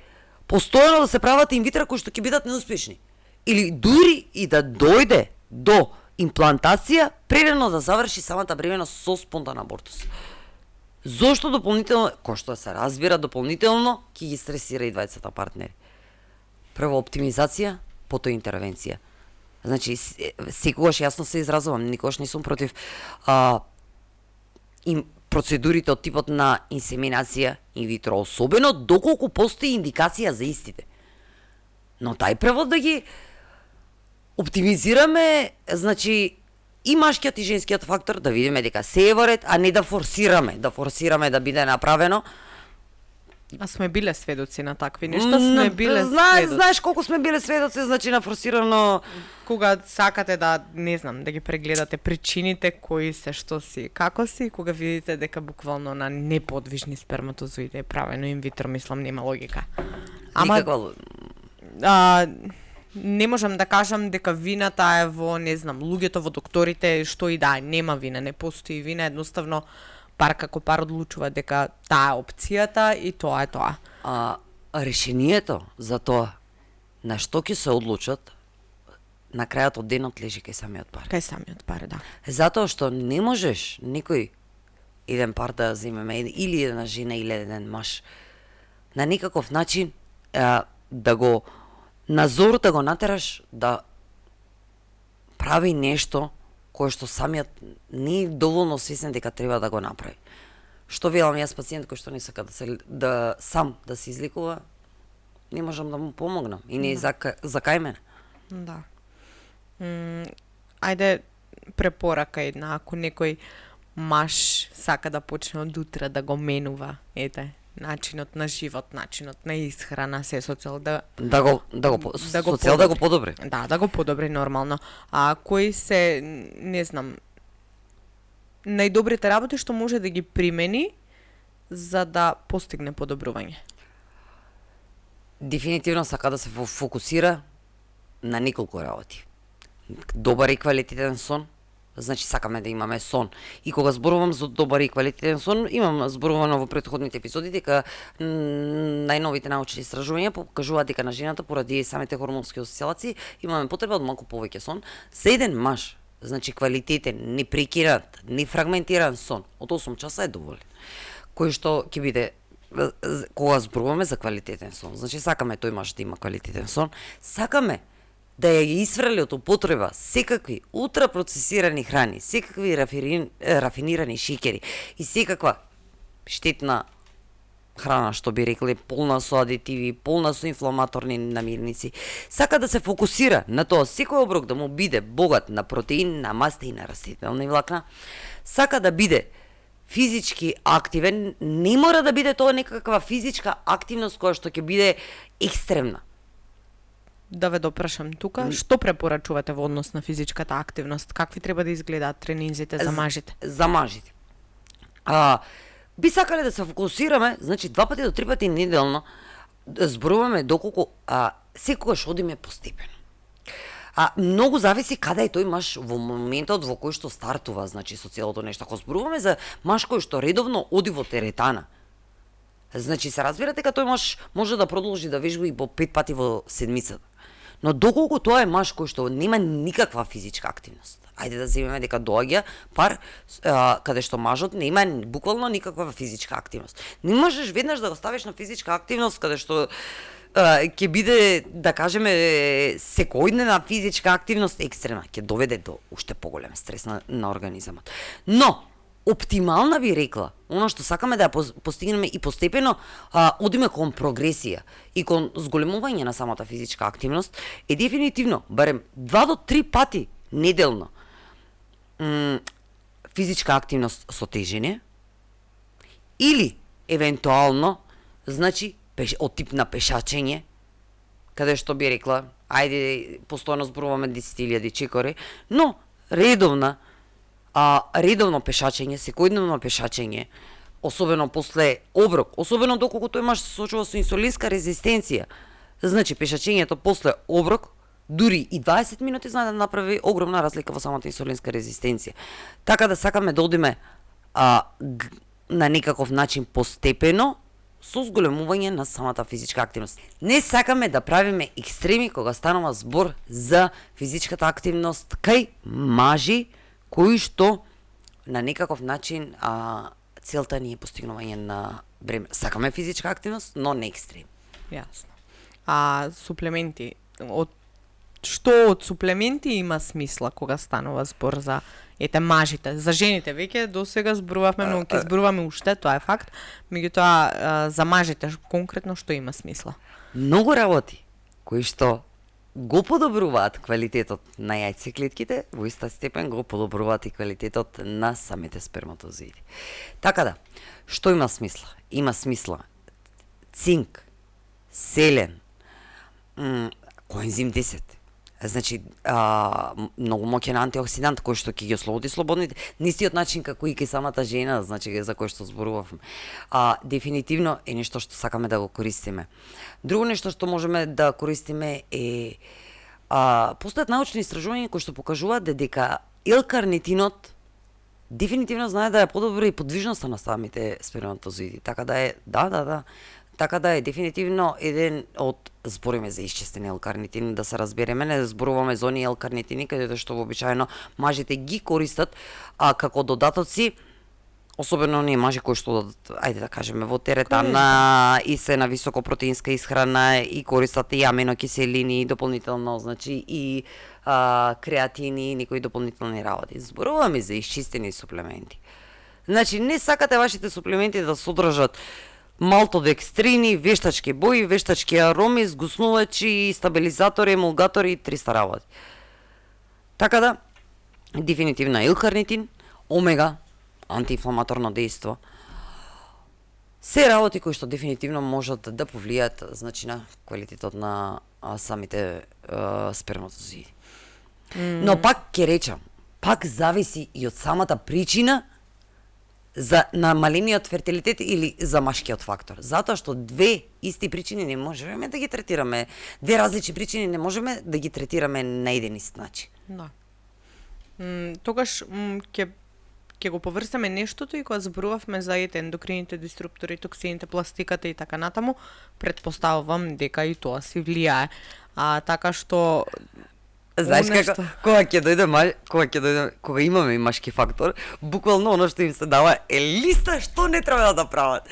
S3: постојано да се прават инвитро кои што ќе бидат неуспешни. Или дури и да дојде до имплантација, предено да заврши самата бременост со спонтан абортус. Зошто дополнително, кој што се разбира, дополнително ќе ги стресира и двајцата партнери. Прво оптимизација, потоа интервенција. Значи, секогаш јасно се изразувам, никогаш не сум против процедурите од типот на инсеминација инвитро, особено доколку постои индикација за истите. Но тај превод да ги оптимизираме, значи, и машкиот и женскиот фактор, да видиме дека се е во ред, а не да форсираме да биде направено.
S2: А сме биле сведоци на такви нешта, сме биле сведоци.
S3: Знаеш колку сме биле сведоци, значи на форсирано...
S2: Кога сакате да, не знам, да ги прегледате причините, кои се, што си, како си, кога видите дека буквално на неподвижни сперматозоиди е правено инвитро, мислам, нема логика.
S3: Никаква...
S2: Не можам да кажам дека вината е во, не знам, луѓето, во докторите, што и да е, нема вина, не постои вина, едноставно пар како пар одлучува дека таа е опцијата и тоа е тоа.
S3: Решението за тоа на што ќе се одлучат на крајот од денот лежи кај самиот пар.
S2: Кај самиот пар, да.
S3: Затоа што не можеш некој еден пар да земеме или една жена или еден маж на никаков начин да го назор да го натераш да прави нешто кое што самиот не е доволно свесен дека треба да го направи. Што велам јас пациент кој што не сака да сам да се излекува, не можам да му помогнам и не е за кај мене.
S2: Да. Ајде препорака една, ако некој маж сака да почне од утре да го менува, начинот на живот, начинот на исхрана, се со цел да го
S3: подобри.
S2: Да, да го подобри нормално. А кои се, не знам, најдобрите работи што може да ги примени за да постигне подобрување?
S3: Дефинитивно сака да се фокусира на неколку работи. Добар и квалитетен сон, значи сакаме да имаме сон. И кога зборувам за добар и квалитетен сон, имам зборувано во претходните епизоди дека најновите научни истражувања покажуваат дека на жената поради самите хормонски осцилации имаме потреба од малку повеќе сон. За еден маж, значи квалитетен, непрекинат, нефрагментиран сон од 8 часа е доволен. Кој што ќе биде кога зборуваме за квалитетен сон. Значи сакаме тој маж да има квалитетен сон, сакаме да ја исфрали од употреба секакви ултрапроцесирани храни, секакви рафинирани шеќери и секаква штетна храна, што би рекле, полна со адитиви, полна со инфламаторни намирници. Сака да се фокусира на тоа секој оброк да му биде богат на протеин, на маста и на растителни влакна. Сака да биде физички активен, не мора да биде тоа некаква физичка активност која што ќе биде екстремна.
S2: Да ве допрашам тука, што препорачувате во однос на физичката активност? Какви треба да изгледаат тренинзите за мажите?
S3: За мажите. Би сакале да се фокусираме, значи 2 пати до 3 пати неделно, зборуваме доколку секогаш одиме постепено. Многу зависи каде е тој маж во моментот во кој што стартува, значи со целото нешто. Ако зборуваме за маж кој што редовно оди во теретана, значи се разбира дека тој маж може да продолжи да вежба и по 5 пати во седмицата. Но доколку тоа е маж кој што нема никаква физичка активност, ајде да земеме дека доаѓа пар каде што мажот нема буквално никаква физичка активност. Не можеш веднаш да го ставиш на физичка активност каде што ќе биде, да кажеме, секојдневна физичка активност екстремна, ќе доведе до уште поголем стрес на организамот. Но оптимална би рекла, она што сакаме да ја постигнеме и постепено одиме кон прогресија и кон зголемување на самата физичка активност, е дефинитивно барем 2 до 3 пати неделно физичка активност со тежење или евентуално, значи, од тип на пешачење, каде што би рекла, ајде, постојано зборуваме 10.000 чекори, но редовно пешачење, секојдневно пешачење, особено после оброк, особено доколку тој маж се сочува со инсулинска резистенција, значи пешачењето после оброк, дури и 20 минути знае да направи огромна разлика во самата инсулинска резистенција. Така да сакаме да одиме на некаков начин постепено со зголемување на самата физичка активност. Не сакаме да правиме екстреми кога станува збор за физичката активност кај мажи кои што на некаков начин целта ни е постигнување на бреме. Сакаме физичка активност, но не екстрем.
S2: Јасно. Суплементи, што од суплементи има смисла кога станува збор за мажите, за жените веќе до сега зборувавме, но ќе зборуваме уште, тоа е факт. Меѓутоа за мажите конкретно што има смисла?
S3: Многу работи кои што го подобруваат квалитетот на јајцеклетките, во иста степен го подобруваат и квалитетот на самите сперматозоиди. Така да, што има смисла? Има смисла цинк, селен, коензим 10. Значи, многу моќен антиоксидант кој што ќе ги ослободи слободните, на истиот начин како и кај самата жена, значи за кој што зборувавме. Дефинитивно е нешто што сакаме да го користиме. Друго нешто што можеме да користиме е постојат научни истражувања кои што покажуваат дека L-карнитинот дефинитивно знае да ја подобри и подвижноста на самите сперматозоиди. Така да е, така да е дефинитивно еден од, збориме за исчистен L-карнитин, да се разбереме, не зборуваме за оние L-карнитини каде што вообичаено мажите ги користат како додатоци, особено оние мажи кои што, ајде да кажеме, во теретана и се на високопротеинска исхрана и користат и аминокиселини, дополнително, значи и креатини и некои дополнителни работи. Зборуваме за исчистени суплементи. Значи, не сакате вашите суплементи да содржат малтодекстрини, вештачки бои, вештачки ароми, згуснувачи, стабилизатори, емулгатори и 300 работи. Така да, дефинитивно L-карнитин, омега, антиинфламаторно дејство, се работи кои што дефинитивно можат да повлијаат, значи, на квалитетот на самите сперматозоиди. Но пак ќе речам, пак зависи и од самата причина за намалениот фертилитет или за машкиот фактор. Затоа што две исти причини не можеме да ги третираме, две различни причини не можеме да ги третираме на еден ист начин.
S2: Да. Тогаш ќе го поврземе нештото и кога зборувавме за ендокрините диструптори, токсините, пластиката и така натаму, претпоставувам дека и тоа си влијае. Така што
S3: знаеш како, кога имаме и машки фактор, буквално оно што им се дава е листа што не треба да прават.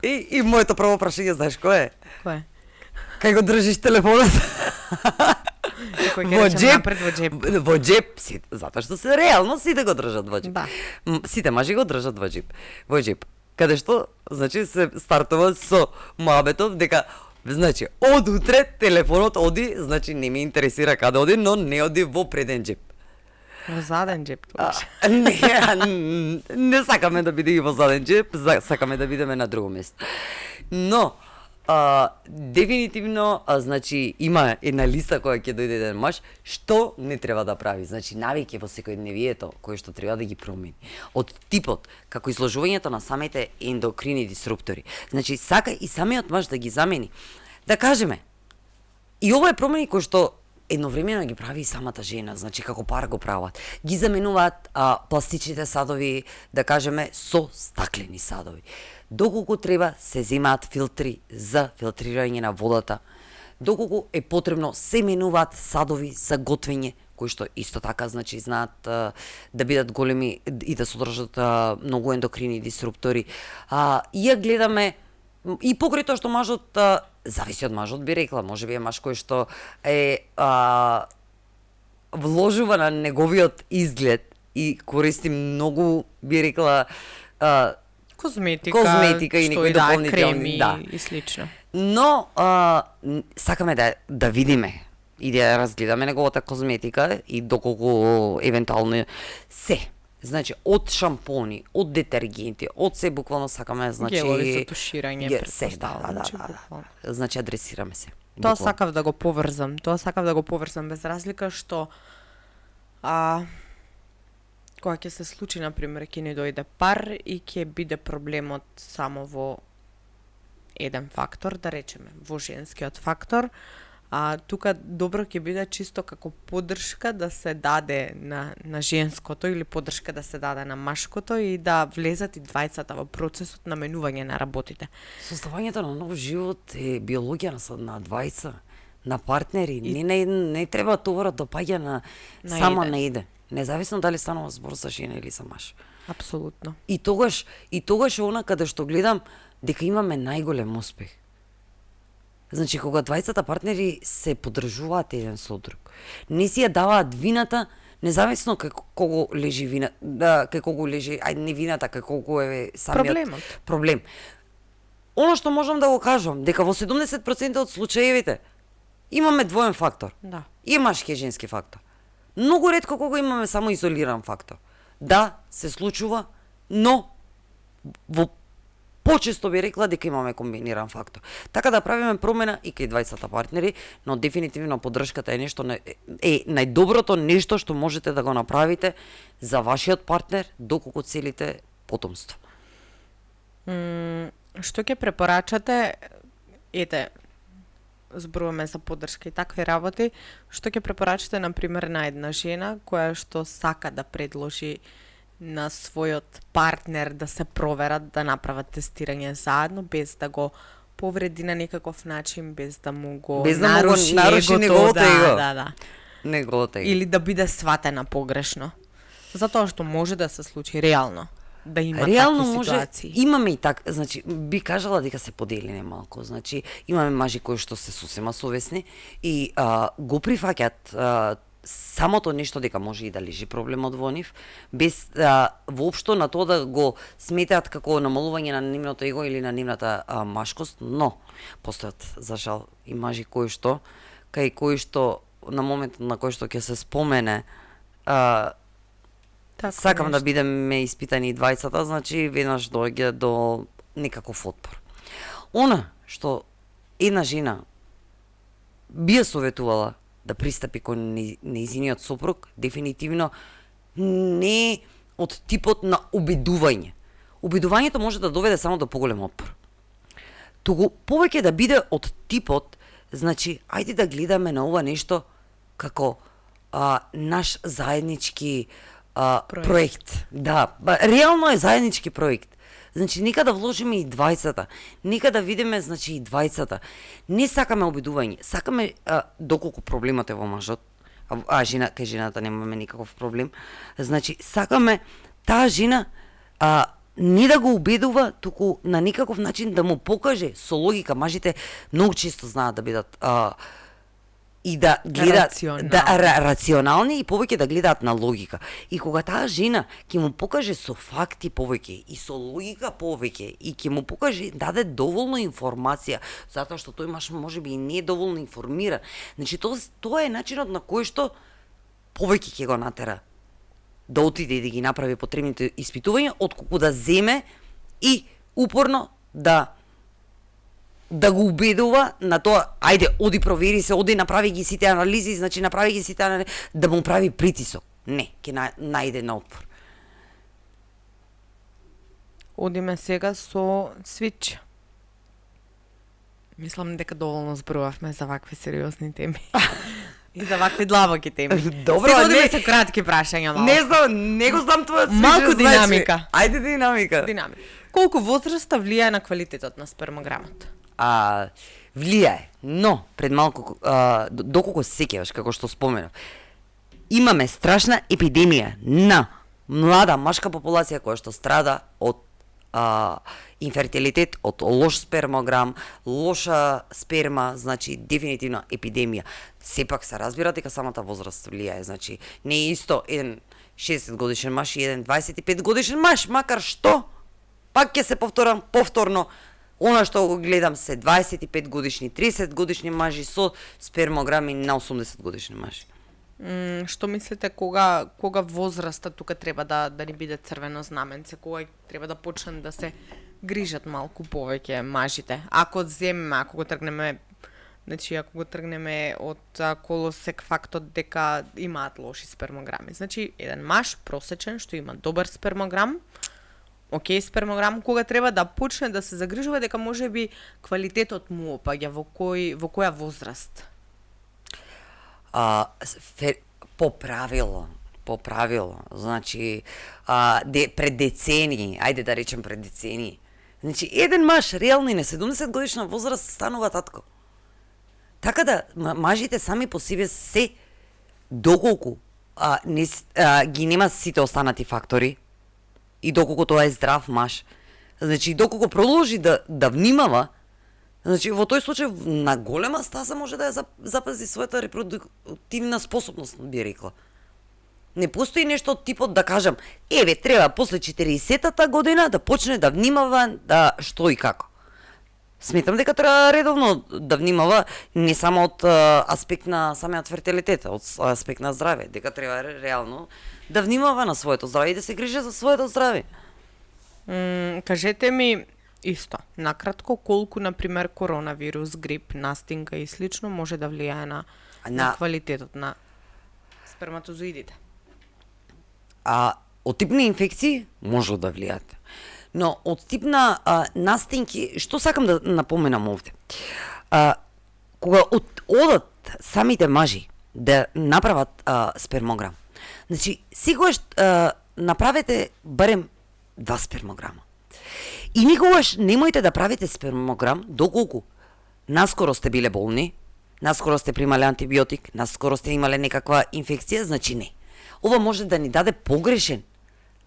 S3: И моето прво прашање, знаеш кој е?
S2: Кој е?
S3: Кај го држиш телефонот?
S2: Во џеп.
S3: Во џеп, затоа што се реално сите го држат во џеп.
S2: Да.
S3: Сите мажи го држат во џеп. Каде што, значи, се стартува со муабетов дека, значи, од утре телефонот оди, значи не ме интересира каде оди, но не оди во преден џеп.
S2: Во заден џеп, тогаш.
S3: Не сакаме да биде и во заден џеп, сакаме да бидеме на друго место. Но, дефинитивно, значи, има една листа која ќе дојде еден маж, што не треба да прави. Значи, навики во секојдневието, кои што треба да ги промени. Од типот, како изложувањето на самите ендокрини диструптори. Значи, сака и самиот маж да ги замени. Да кажеме, и ова е промени кои што едновремено ги прави и самата жена, значи како пар го прават. Ги заменуваат пластичните садови, да кажеме, со стаклени садови. Доколку треба се земаат филтри за филтрирање на водата, доколку е потребно се менуваат садови за готвење, кои што исто така, значи, знаат да бидат големи и да содржат многу ендокрини диструптори. И ја гледаме, и покрај тоа што мажот зависи од мажот, би рекла, можеби е маж кој што е вложува на неговиот изглед и користи многу, би рекла,
S2: козметика
S3: и некои дополнителни,
S2: креми и слично.
S3: Но сакаме да видиме и да разгледаме неговата козметика и доколку евентуално се. Значи, од шампони, од детергенти, од се буквално сакаме, значи...
S2: Гелови за туширање,
S3: се,
S2: претпоставувам,
S3: да. Значи, адресираме се.
S2: Тоа сакав да го поврзам. Без разлика што кога ќе се случи, например, ќе ни дојде пар и ќе биде проблемот само во еден фактор, да речеме, во женскиот фактор, тука добро ќе биде чисто како поддршка да се даде на женското или поддршка да се даде на машкото и да влезат и двајцата во процесот на менување на работите.
S3: Создавањето на нов живот е биологија на двајца, на партнери. Не треба товарот да паѓа само на еден. Независно дали станува збор за жена или за маж.
S2: Апсолутно.
S3: И тогаш е она каде што гледам дека имаме најголем успех. Значи, кога двајцата партнери се поддржуваат еден со друг, не си ја даваат вината, независно кај кого лежи вина, кај кого лежи, не вината, кај кого е самиот проблем. Оно што можам да го кажам, дека во 70% од случаевите имаме двоен фактор.
S2: Да.
S3: И машки и женски фактор. Многу ретко кога имаме само изолиран фактор. Да, се случува, но во почесто би рекла дека имаме комбиниран фактор. Така да правиме промена и кај двајцата партнери, но дефинитивно поддршката е нешто најдоброто нешто што можете да го направите за вашиот партнер доколку целите потомство.
S2: Што ќе препорачате, зборуваме за поддршка и такви работи, што ќе препорачате, например, на една жена која што сака да предложи на својот партнер да се проверат, да направат тестирање заедно, без да го повреди на некаков начин, без да му го наруши
S3: неговото его.
S2: Да.
S3: Неговото его.
S2: Или да биде сватена погрешно. Затоа што може да се случи реално. Да има
S3: реално
S2: такви
S3: може,
S2: ситуации.
S3: Имаме и така, значи, би кажала дека се поделиме малку, значи, имаме мажи кои што се сосема совесни и го прифаќаат самото нешто дека може и да лежи проблемот во нив, без воопшто на тоа да го сметаат како намалување на нивното его или на нивната машкост, но постојат, за жал, и мажи кај кои што на моментот на кој што ќе се спомене сакам да бидеме испитани и двајцата, значи веднаш доаѓа до некаков отпор. Она што една жена би ја советувала да пристапи кон нејзиниот сопруг, дефинитивно не е од типот на обидување. Обидувањето може да доведе само до поголем отпор. Туку повеќе да биде од типот, значи, ајде да гледаме на ова нешто како наш заеднички проект. Да, реално е заеднички проект. Значи, нека да вложиме и двајцата. Нека да видиме, значи, и двајцата. Не сакаме обидување. Сакаме, доколку проблемот е во мажот, кај жената немаме никаков проблем, значи, сакаме таа жена не да го убедува, туку на никаков начин да му покаже со логика. Мажите многу често знаат да бидат и да гледаат рационални и повеќе да гледаат на логика. И кога таа жена ќе му покаже со факти повеќе и со логика повеќе и ќе му покаже, даде доволно информација, затоа што тој маж можеби и не е доволно информиран. Значи тоа е начинот на кој што повеќе ќе го натера да отиде и да ги направи потребните испитувања, отколку да земе и упорно да го убедува на тоа, ајде, оди провери се, оди направи ги сите анализи, значи направи ги сите анализи, да му прави притисок. Не, ќе најде на отпор.
S2: Одиме сега со свич. Мислам дека доволно зборувавме за вакви сериозни теми. И за вакви длабоки теми.
S3: Добро,
S2: сега одиме со кратки прашања малку.
S3: Не знам, не го знам тоа свич.
S2: Малку динамика.
S3: Ајде динамика.
S2: Колку возраста влијае на квалитетот на спермограмот?
S3: Влијае, но пред малку, доколку се сеќаваш, како што споменав, имаме страшна епидемија на млада машка популација која што страда од инфертилитет, од лош спермограм, лоша сперма, значи дефинитивно епидемија. Сепак се разбира дека самата возраст влијае, значи не е исто еден 60 годишен маж и еден 25 годишен маж, макар што пак ќе се повторам повторно. Она што го гледам се 25 годишни, 30 годишни мажи со спермограми на 80 годишни мажи.
S2: Што мислите кога возраста тука треба да ни биде црвено знаменце, кога треба да почнат да се грижат малку повеќе мажите? Ако го тргнеме, значи ако го тргнеме од колосек фактот дека имаат лоши спермограми. Значи еден маж просечен што има добар спермограм, окей спермограм, кога треба да почне да се загрижува дека можеби квалитетот му опаѓа, во која возраст?
S3: По правило, значи пред децении, ајде да речем пред децении. Значи еден маж реално и на 70 годишна возраст станува татко. Така да мажите сами по себе се доколку ги нема сите останати фактори и доколку тоа е здрав маж, значи доколку продолжи да внимава, значи во тој случај на голема стаза може да ја запази својата репродуктивна способност, би рекла. Не постои нешто од типот да кажам, еве треба после 40-та година да почне да внимава да што и како. Сметам дека треба редовно да внимава не само од аспект на самиот фертилитет, од аспект на здраве, дека треба реално да внимава на своето здраве и да се грижи за своето здраве.
S2: Кажете ми исто, накратко, колку, например, коронавирус, грип, настинка и слично може да влијае на квалитетот на сперматозоидите?
S3: Од тип на инфекции може да влијаат. Но од тип на настинки, што сакам да напоменам овде? Кога одат самите мажи да направат спермограм, значи секогаш направете барем 2 спермограма. И никогаш немојте да правите спермограм доколку наскоро сте биле болни, наскоро сте примале антибиотик, наскоро сте имале некаква инфекција, значи не. Ова може да ни даде погрешен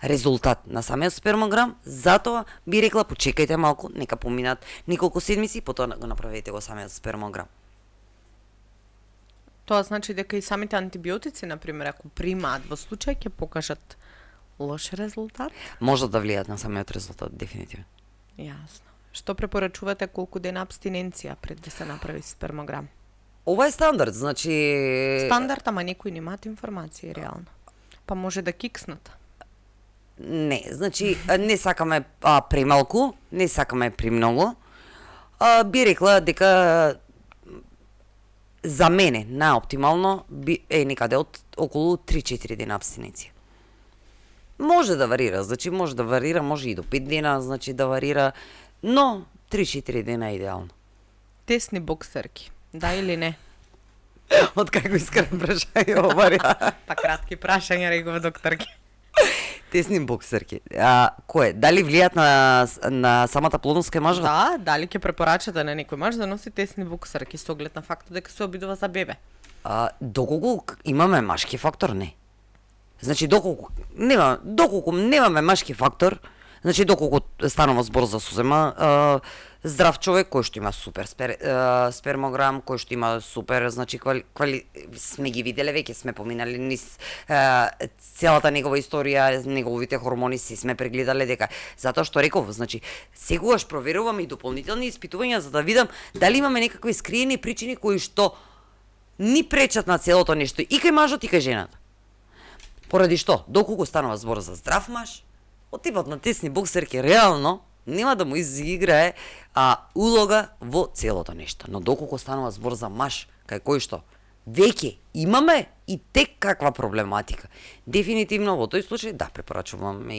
S3: резултат на самиот спермограм, затоа би рекла почекајте малку, нека поминат неколку седмици, потоа го направете го самиот спермограм.
S2: Тоа значи дека и самите антибиотици, например, ако примаат во случај, ќе покажат лош резултат?
S3: Можат да влијаат на самиот резултат, дефинитивно.
S2: Јасно. Што препорачувате колку дена абстиненција пред да се направи спермограм?
S3: Ова е стандард, значи...
S2: Стандард, ама некои немаат информации, реално. Па може да кикснат.
S3: Не, значи, не сакаме премалку, не сакаме премногу. Би рекла дека за мене најоптимално е некаде од околу 3-4 дена абстиненција. Може да варира, значи може да варира, може и до 5 дена, значи да варира, но 3-4 дена е идеално.
S2: Тесни боксерки, да или не?
S3: Од како искрен прашање обарја.
S2: Па кратки прашања, рекува докторки.
S3: Тесни боксерки. Кое? Дали влијат на самата плодност кај мажот?
S2: Да, дали ќе препорачате на некој маж да носи тесни боксерки со оглед на фактот дека се обидува за бебе?
S3: Доколку имаме машки фактор, не. Значи доколку немаме машки фактор, значи доколку станува збор за созема здрав човек кој што има супер спермограм, кој што има супер, значи сме ги виделе веќе, сме поминали низ целата негова историја, неговите хормони си сме прегледале дека затоа што реков, значи секогаш проверуваме и дополнителни испитувања за да видам дали имаме некакви скриени причини кои што ни пречат на целото нешто и кај мажот и кај жената. Поради што, доколку станува збор за здрав маж, од типот на тесни боксерки реално нема да му изиграе улога во целото нешто. Но доколку станува збор за маж, кај кој што веќе имаме и тек каква проблематика, дефинитивно во тој случај да препорачуваме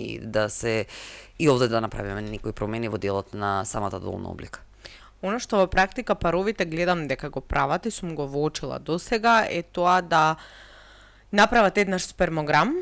S3: и овде да направиме некои промени во делот на самата долна облика.
S2: Оно што во практика паровите гледам дека го прават и сум го воочила досега е тоа да направат еднаш спермограм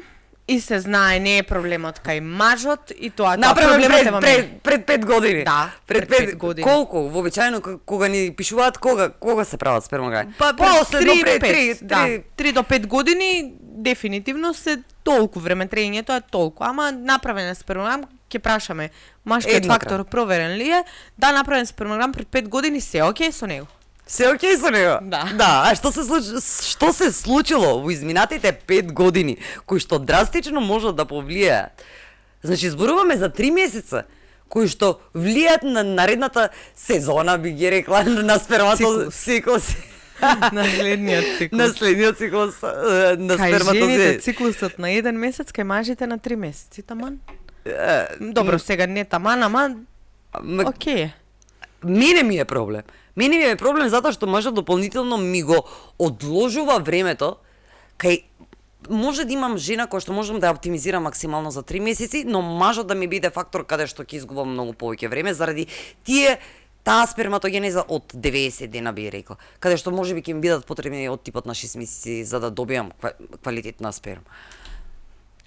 S2: и се знае не е проблемот кај мажот и тоа
S3: проблемот пред 5 години.
S2: Да, пред 5 години.
S3: Колку вообичаено кога ни пишуваат кога се прават спермограми?
S2: Па после 3 до 5 години дефинитивно се толку време, трењето е толку, ама направен спермограм, ќе прашаме, машкиот
S3: Еднократ.
S2: фактор проверен ли е? Да, направен спермограм пред 5 години, се окей со него.
S3: Се окей со него?
S2: Да.
S3: Да, а што се случило во изминатите 5 години, кои што драстично можат да повлијаат? Значи, зборуваме за 3 месеца, кои што влијаат на наредната сезона, би ги рекла, на сперматоциклус.
S2: На следниот циклус.
S3: На следниот циклус на
S2: Кај жените
S3: сперматозоид.
S2: циклусот на 1 месец, кај мажите на 3 месеци, таман? Добро, сега не таман, ама окей.
S3: Мене ми е проблем. Мене ми е проблем затоа што мажот дополнително ми го одложува времето, кај може да имам жена која што можам да ја оптимизирам максимално за 3 месеци, но мажот да ми биде фактор каде што ќе изгубам многу повеќе време заради таа сперматогенеза од 90 дена би рекла, каде што можеби ќе ми бидат потребни од типот на 6 месеци за да добијам квалитетна сперма.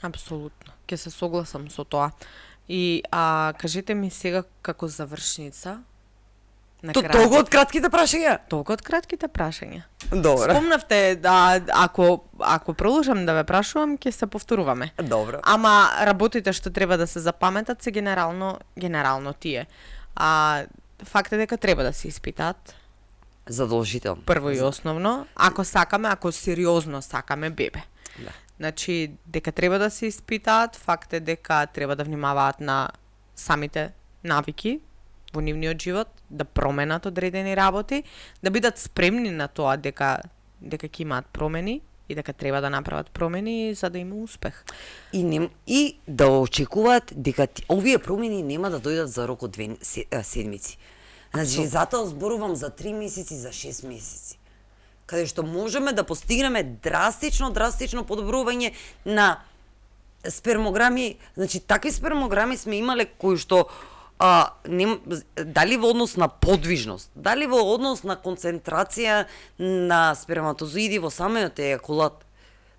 S2: Апсолутно. Ќе се согласам со тоа. И кажете ми сега како завршница, на крај.
S3: Толку од кратките прашања?
S2: Толку од кратките прашања.
S3: Добро.
S2: Спомнавте да ако продолжам да ве прашувам, ќе се повторуваме.
S3: Добро.
S2: Ама работите што треба да се запаметат се генерално тие. Факт е дека треба да се испитаат.
S3: Задолжително.
S2: Прво и основно, ако сериозно сакаме бебе.
S3: Да.
S2: Значи, дека треба да се испитаат, факт е дека треба да внимаваат на самите навики во нивниот живот, да променат одредени работи, да бидат спремни на тоа дека ќе имаат промени и дека треба да направат промени за да има успех.
S3: И да очекуваат дека овие промени нема да дојдат за рок од 2 седмици. Значи, затоа зборувам за 3 месеци, за 6 месеци. Каде што можеме да постигнеме драстично подобрување на спермограми. Значи, такви спермограми сме имале кои што дали во однос на подвижност, дали во однос на концентрација на сперматозоиди во самиот ејакулат.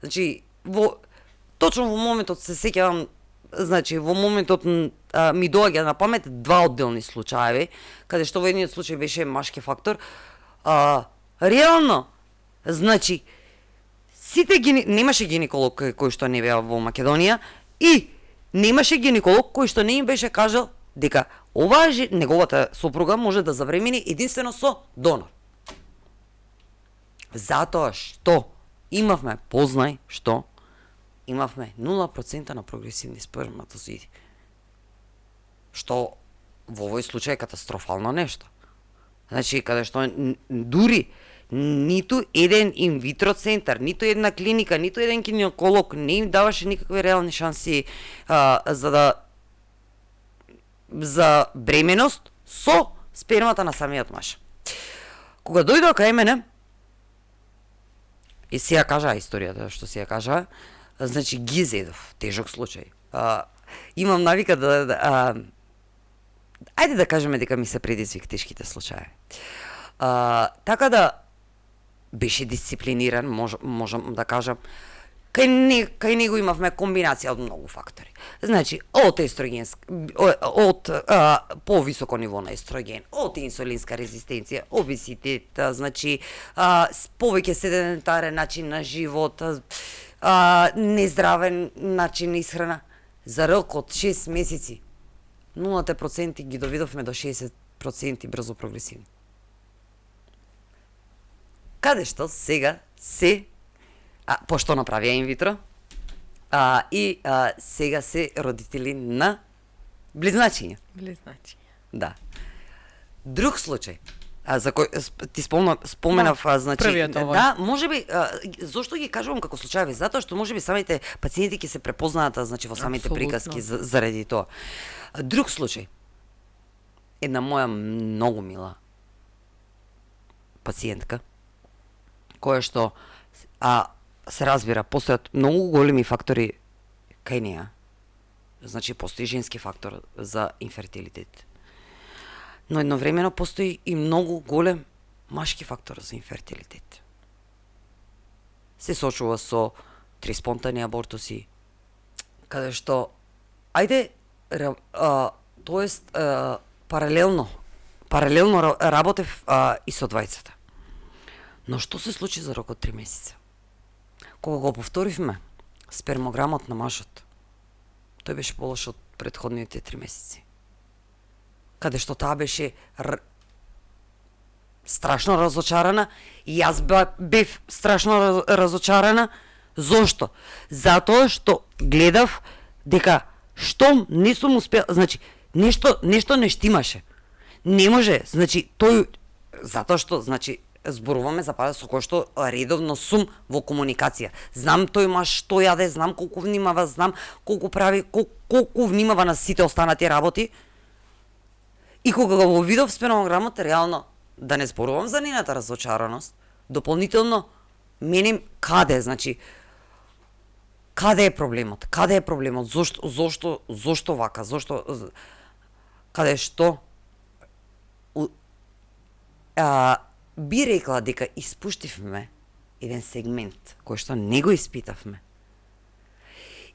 S3: Значи, точно во моментот се сеќавам, значи во моментот ми доаѓа на памет 2 одделни случаеви, каде што во едниот случај беше машки фактор. Реално, значи, немаше гинеколог кој што не беа во Македонија и немаше гинеколог кој што не им беше кажал дека оваа неговата сопруга може да завремени единствено со донор. Затоа што имавме 0% на прогресивни сперматозоиди. Што во овој случај е катастрофално нешто. Значи, каде што дури ниту еден инвитро центар, ниту една клиника, ниту еден гинеколог не им даваше никакви реални шанси за бременост со спермата на самиот маж. Кога дојдоа кај мене, и си ја кажа историјата што си ја кажа, значи ги зедов, тежок случај. Имам навика ајде да кажеме дека ми се предизвик тешките случаи. Така да беше дисциплиниран, можам да кажам. Кај него имавме комбинација од многу фактори. Значи, од повисоко ниво на естроген, од инсулинска резистенција, обеситет, значи, повеќе седентарен начин на живот, нездравен начин на исхрана. За рок од 6 месеци, 0% ги доведовме до 60% брзо прогресивни. Каде што сега пошто направија инвитро, сега се родители на близначиња. Да. Друг случај, за кој ти споменав, значи,
S2: првиот овој.
S3: да, можеби, зошто ги кажувам како случаеви? Затоа што можеби самите пациенти ќе се препознаат, значи, во самите приказки заради тоа. Друг случај, една моја многу мила пациентка, која што се разбира, постојат многу големи фактори кај неа. Значи, постои женски фактор за инфертилитет. Но едновремено постои и многу голем машки фактор за инфертилитет. Се сочува со 3 спонтани абортуси, каде што, паралелно работев и со двајцата. Но што се случи за рок од 3 месеца? Кога го повторивме спермограмот на мажот, тој беше полош од претходните 3 месеци. Каде што таа беше страшно разочарана и јас бев страшно разочарана. Зошто? Затоа што гледав дека што не сум успел, значи нешто не штимаше. Не може, значи тој затоа што значи зборуваме за пара со кој што редовно сум во комуникација. Знам тој маж што јаде, знам колку внимава, знам колку прави, колку внимава на сите останати работи. И кога го видов спермограмот, реално да не зборувам за нејната разочараност, дополнително мене каде, значи каде е проблемот? Каде е проблемот? Зошто вака? Зошто каде што би рекла дека испуштивме еден сегмент кој што не го испитавме.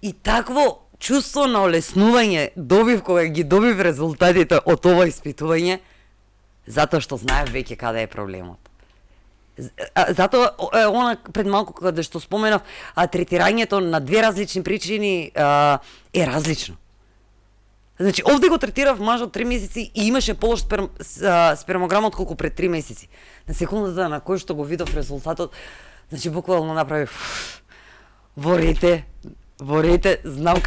S3: И такво чувство на олеснување добив кога ги добив резултатите од ова испитување, затоа што знаев веќе каде е проблемот. Затоа она пред малку каде што споменав, третирањето на две различни причини е различно. Значи, овде го третирав мажот 3 месеци и имаше полош спермограмот колку пред 3 месеци. На секундата на кој што го видов резултатот, значи буквално направив во рете, знам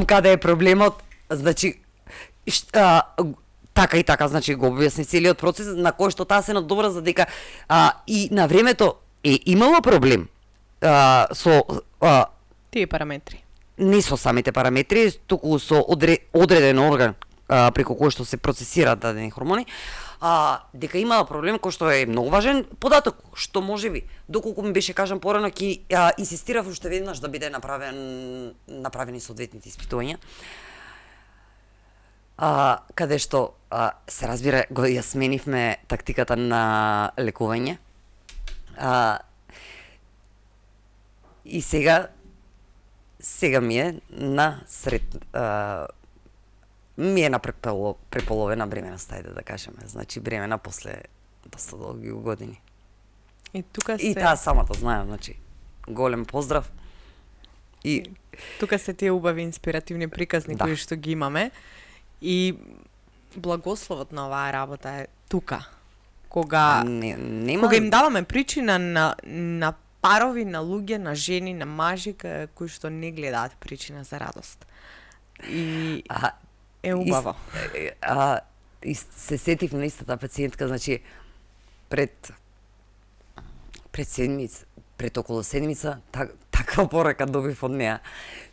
S3: каде е проблемот, значи така и така, значи го објасни целиот процес на кој што таа се надобра за дека и на времето е имало проблем со
S2: тие параметри.
S3: Не со самите параметри, туку со одреден орган преку кој што се процесираат дадени хормони, дека имала проблем кој што е многу важен податок, што можеби, доколку ми беше кажан порано, ќе инсистирав уште веднаш да биде направени соодветните испитувања. Каде што се разбира, ја сменивме тактиката на лекување. И сега ми е на сред ми е на преполовена бременост, ајде да кажеме. Значи бремена после доста долги години.
S2: И тука
S3: И таа самата знаем, значи голем поздрав. И
S2: тука се тие убави инспиративни приказни кои што ги имаме. И благословот на оваа работа е тука. Кога кога им даваме причина на парови, на луѓе, на жени, на мажи кои што не гледаат причина за радост. И е убаво.
S3: И се сетив на истата пациентка, значи пред околу седмица, таква порака добив од неа,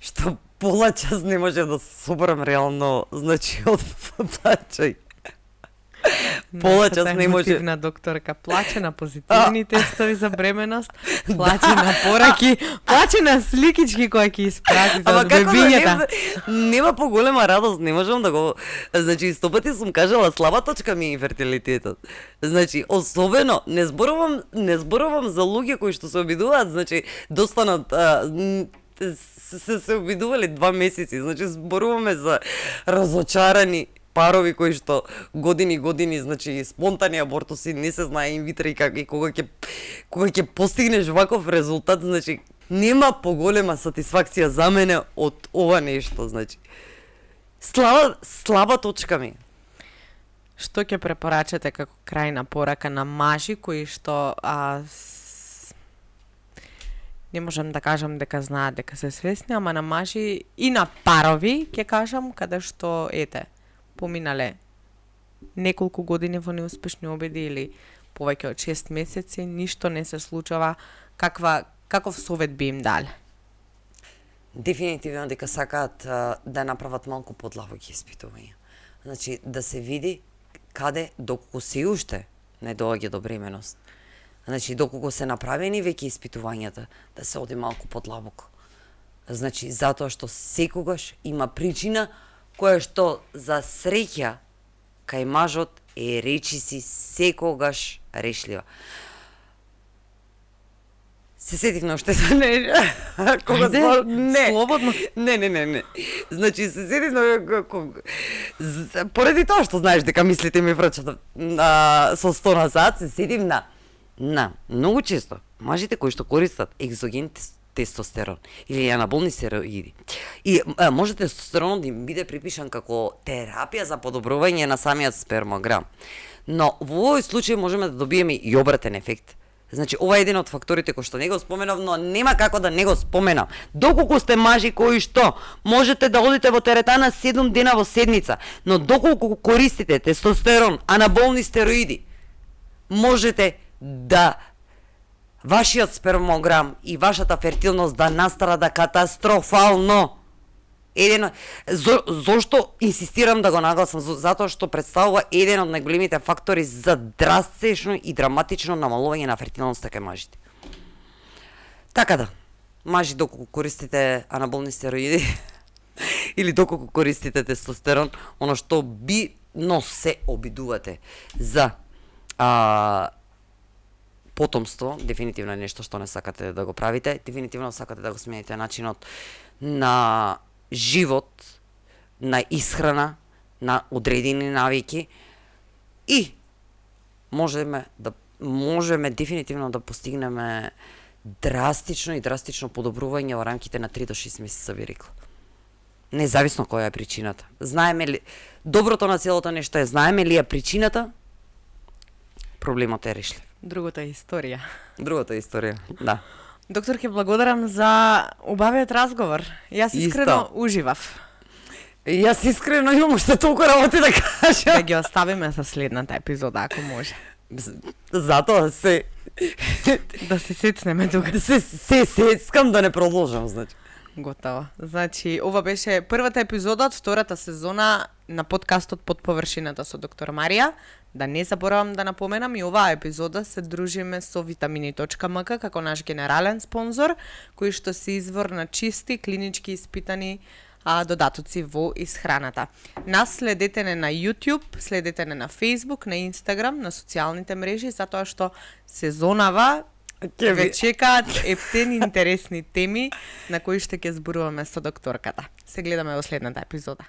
S3: што пола час не може да се соберам реално, значи од плачај. Пола час не може.
S2: На докторка плаче на позитивни тестови за бременост, плаче на пораки, плаче на сликички кои ќе испратите од бебињата.
S3: Нема поголема радост, не можам да го... Значи, 100 пати сум кажала, слаба точка ми е инфертилитетот. Значи, особено, не зборувам за луѓе кои што се обидуваат, значи, достанат се обидувале 2 месеци, значи, зборуваме за разочарани парови кои што години, значи спонтани абортуси, не се знае инвитро и кога ќе постигнеш ваков резултат, значи нема поголема сатисфакција за мене од ова нешто, значи. Слаба точка ми.
S2: Што ќе препорачате како крајна порака на мажи кои што не можам да кажам дека знаат дека се свесни, ама на мажи и на парови ќе кажам каде што поминале неколку години во неуспешни обиди или повеќе од 6 месеци, ништо не се случува, каков совет би им дал?
S3: Дефинитивно дека сакаат да направат малку подлабоки испитувања. Значи, да се види каде, доколку се уште не доаѓа до бременост. Значи, доколку се направени веќе испитувањата, да се оди малку подлабоко. Значи, затоа што секогаш има причина која што за среќа кај мажот е речиси секогаш решлива. Се сетив на уште кога
S2: слободно.
S3: Не. Значи се сетив на поради тоа што знаеш дека мислите ми врачат со 100 назад, се сетив на многу често мажите кои што користат екзоген тестостерон или анаболни стероиди. И може тестостерон да им биде припишан како терапија за подобрување на самиот спермограм. Но во овој случај можеме да добиеме и обратен ефект. Значи, ова е еден од факторите кои што не го споменав, но нема како да не го споменам. Доколку сте мажи кои што можете да одите во теретана 7 дена во седница, но доколку користите тестостерон, анаболни стероиди, можете да вашиот спермограм и вашата фертилност да настрада катастрофално. Зошто инсистирам да го нагласам? Затоа што представува еден од најголемите фактори за драстично и драматично намалување на фертилноста кај мажите. Така да, мажи, доколку користите анаболни стероиди или доколку користите тестостерон, оно што но се обидувате за потомство, дефинитивно е нешто што не сакате да го правите, дефинитивно сакате да го смените начинот на живот, на исхрана, на одредени навики и можеме дефинитивно да постигнеме драстично подобрување во рамките на 3 до 6 месеца, би рекла. Независно која е причината. Знаеме ли, доброто на целото нешто е, знаеме ли е причината, проблемот е решлив.
S2: Другата историја.
S3: Другата историја, да.
S2: Доктор, ке благодарам за убавиот разговор. Јас искрено уживав.
S3: Јас искрено имам уште толку работи да кажам.
S2: Да ги оставиме за следната епизода, ако може.
S3: Затоа се...
S2: Да се сецнеме тука.
S3: се сецкам да не продолжам, значи.
S2: Готово. Значи, ова беше првата епизода од втората сезона на подкастот Под површината со доктор Марија. Да не заборавам да напоменам, и оваа епизода се дружиме со Vitamini.mk како наш генерален спонзор, кој што се извор на чисти, клинички испитани додатоци во исхраната. Нас следете не на YouTube, следете не на Facebook, на Instagram, на социјалните мрежи, затоа што сезонава ве чекаат ептени интересни теми на кои што ќе зборуваме со докторката. Се гледаме во следната епизода.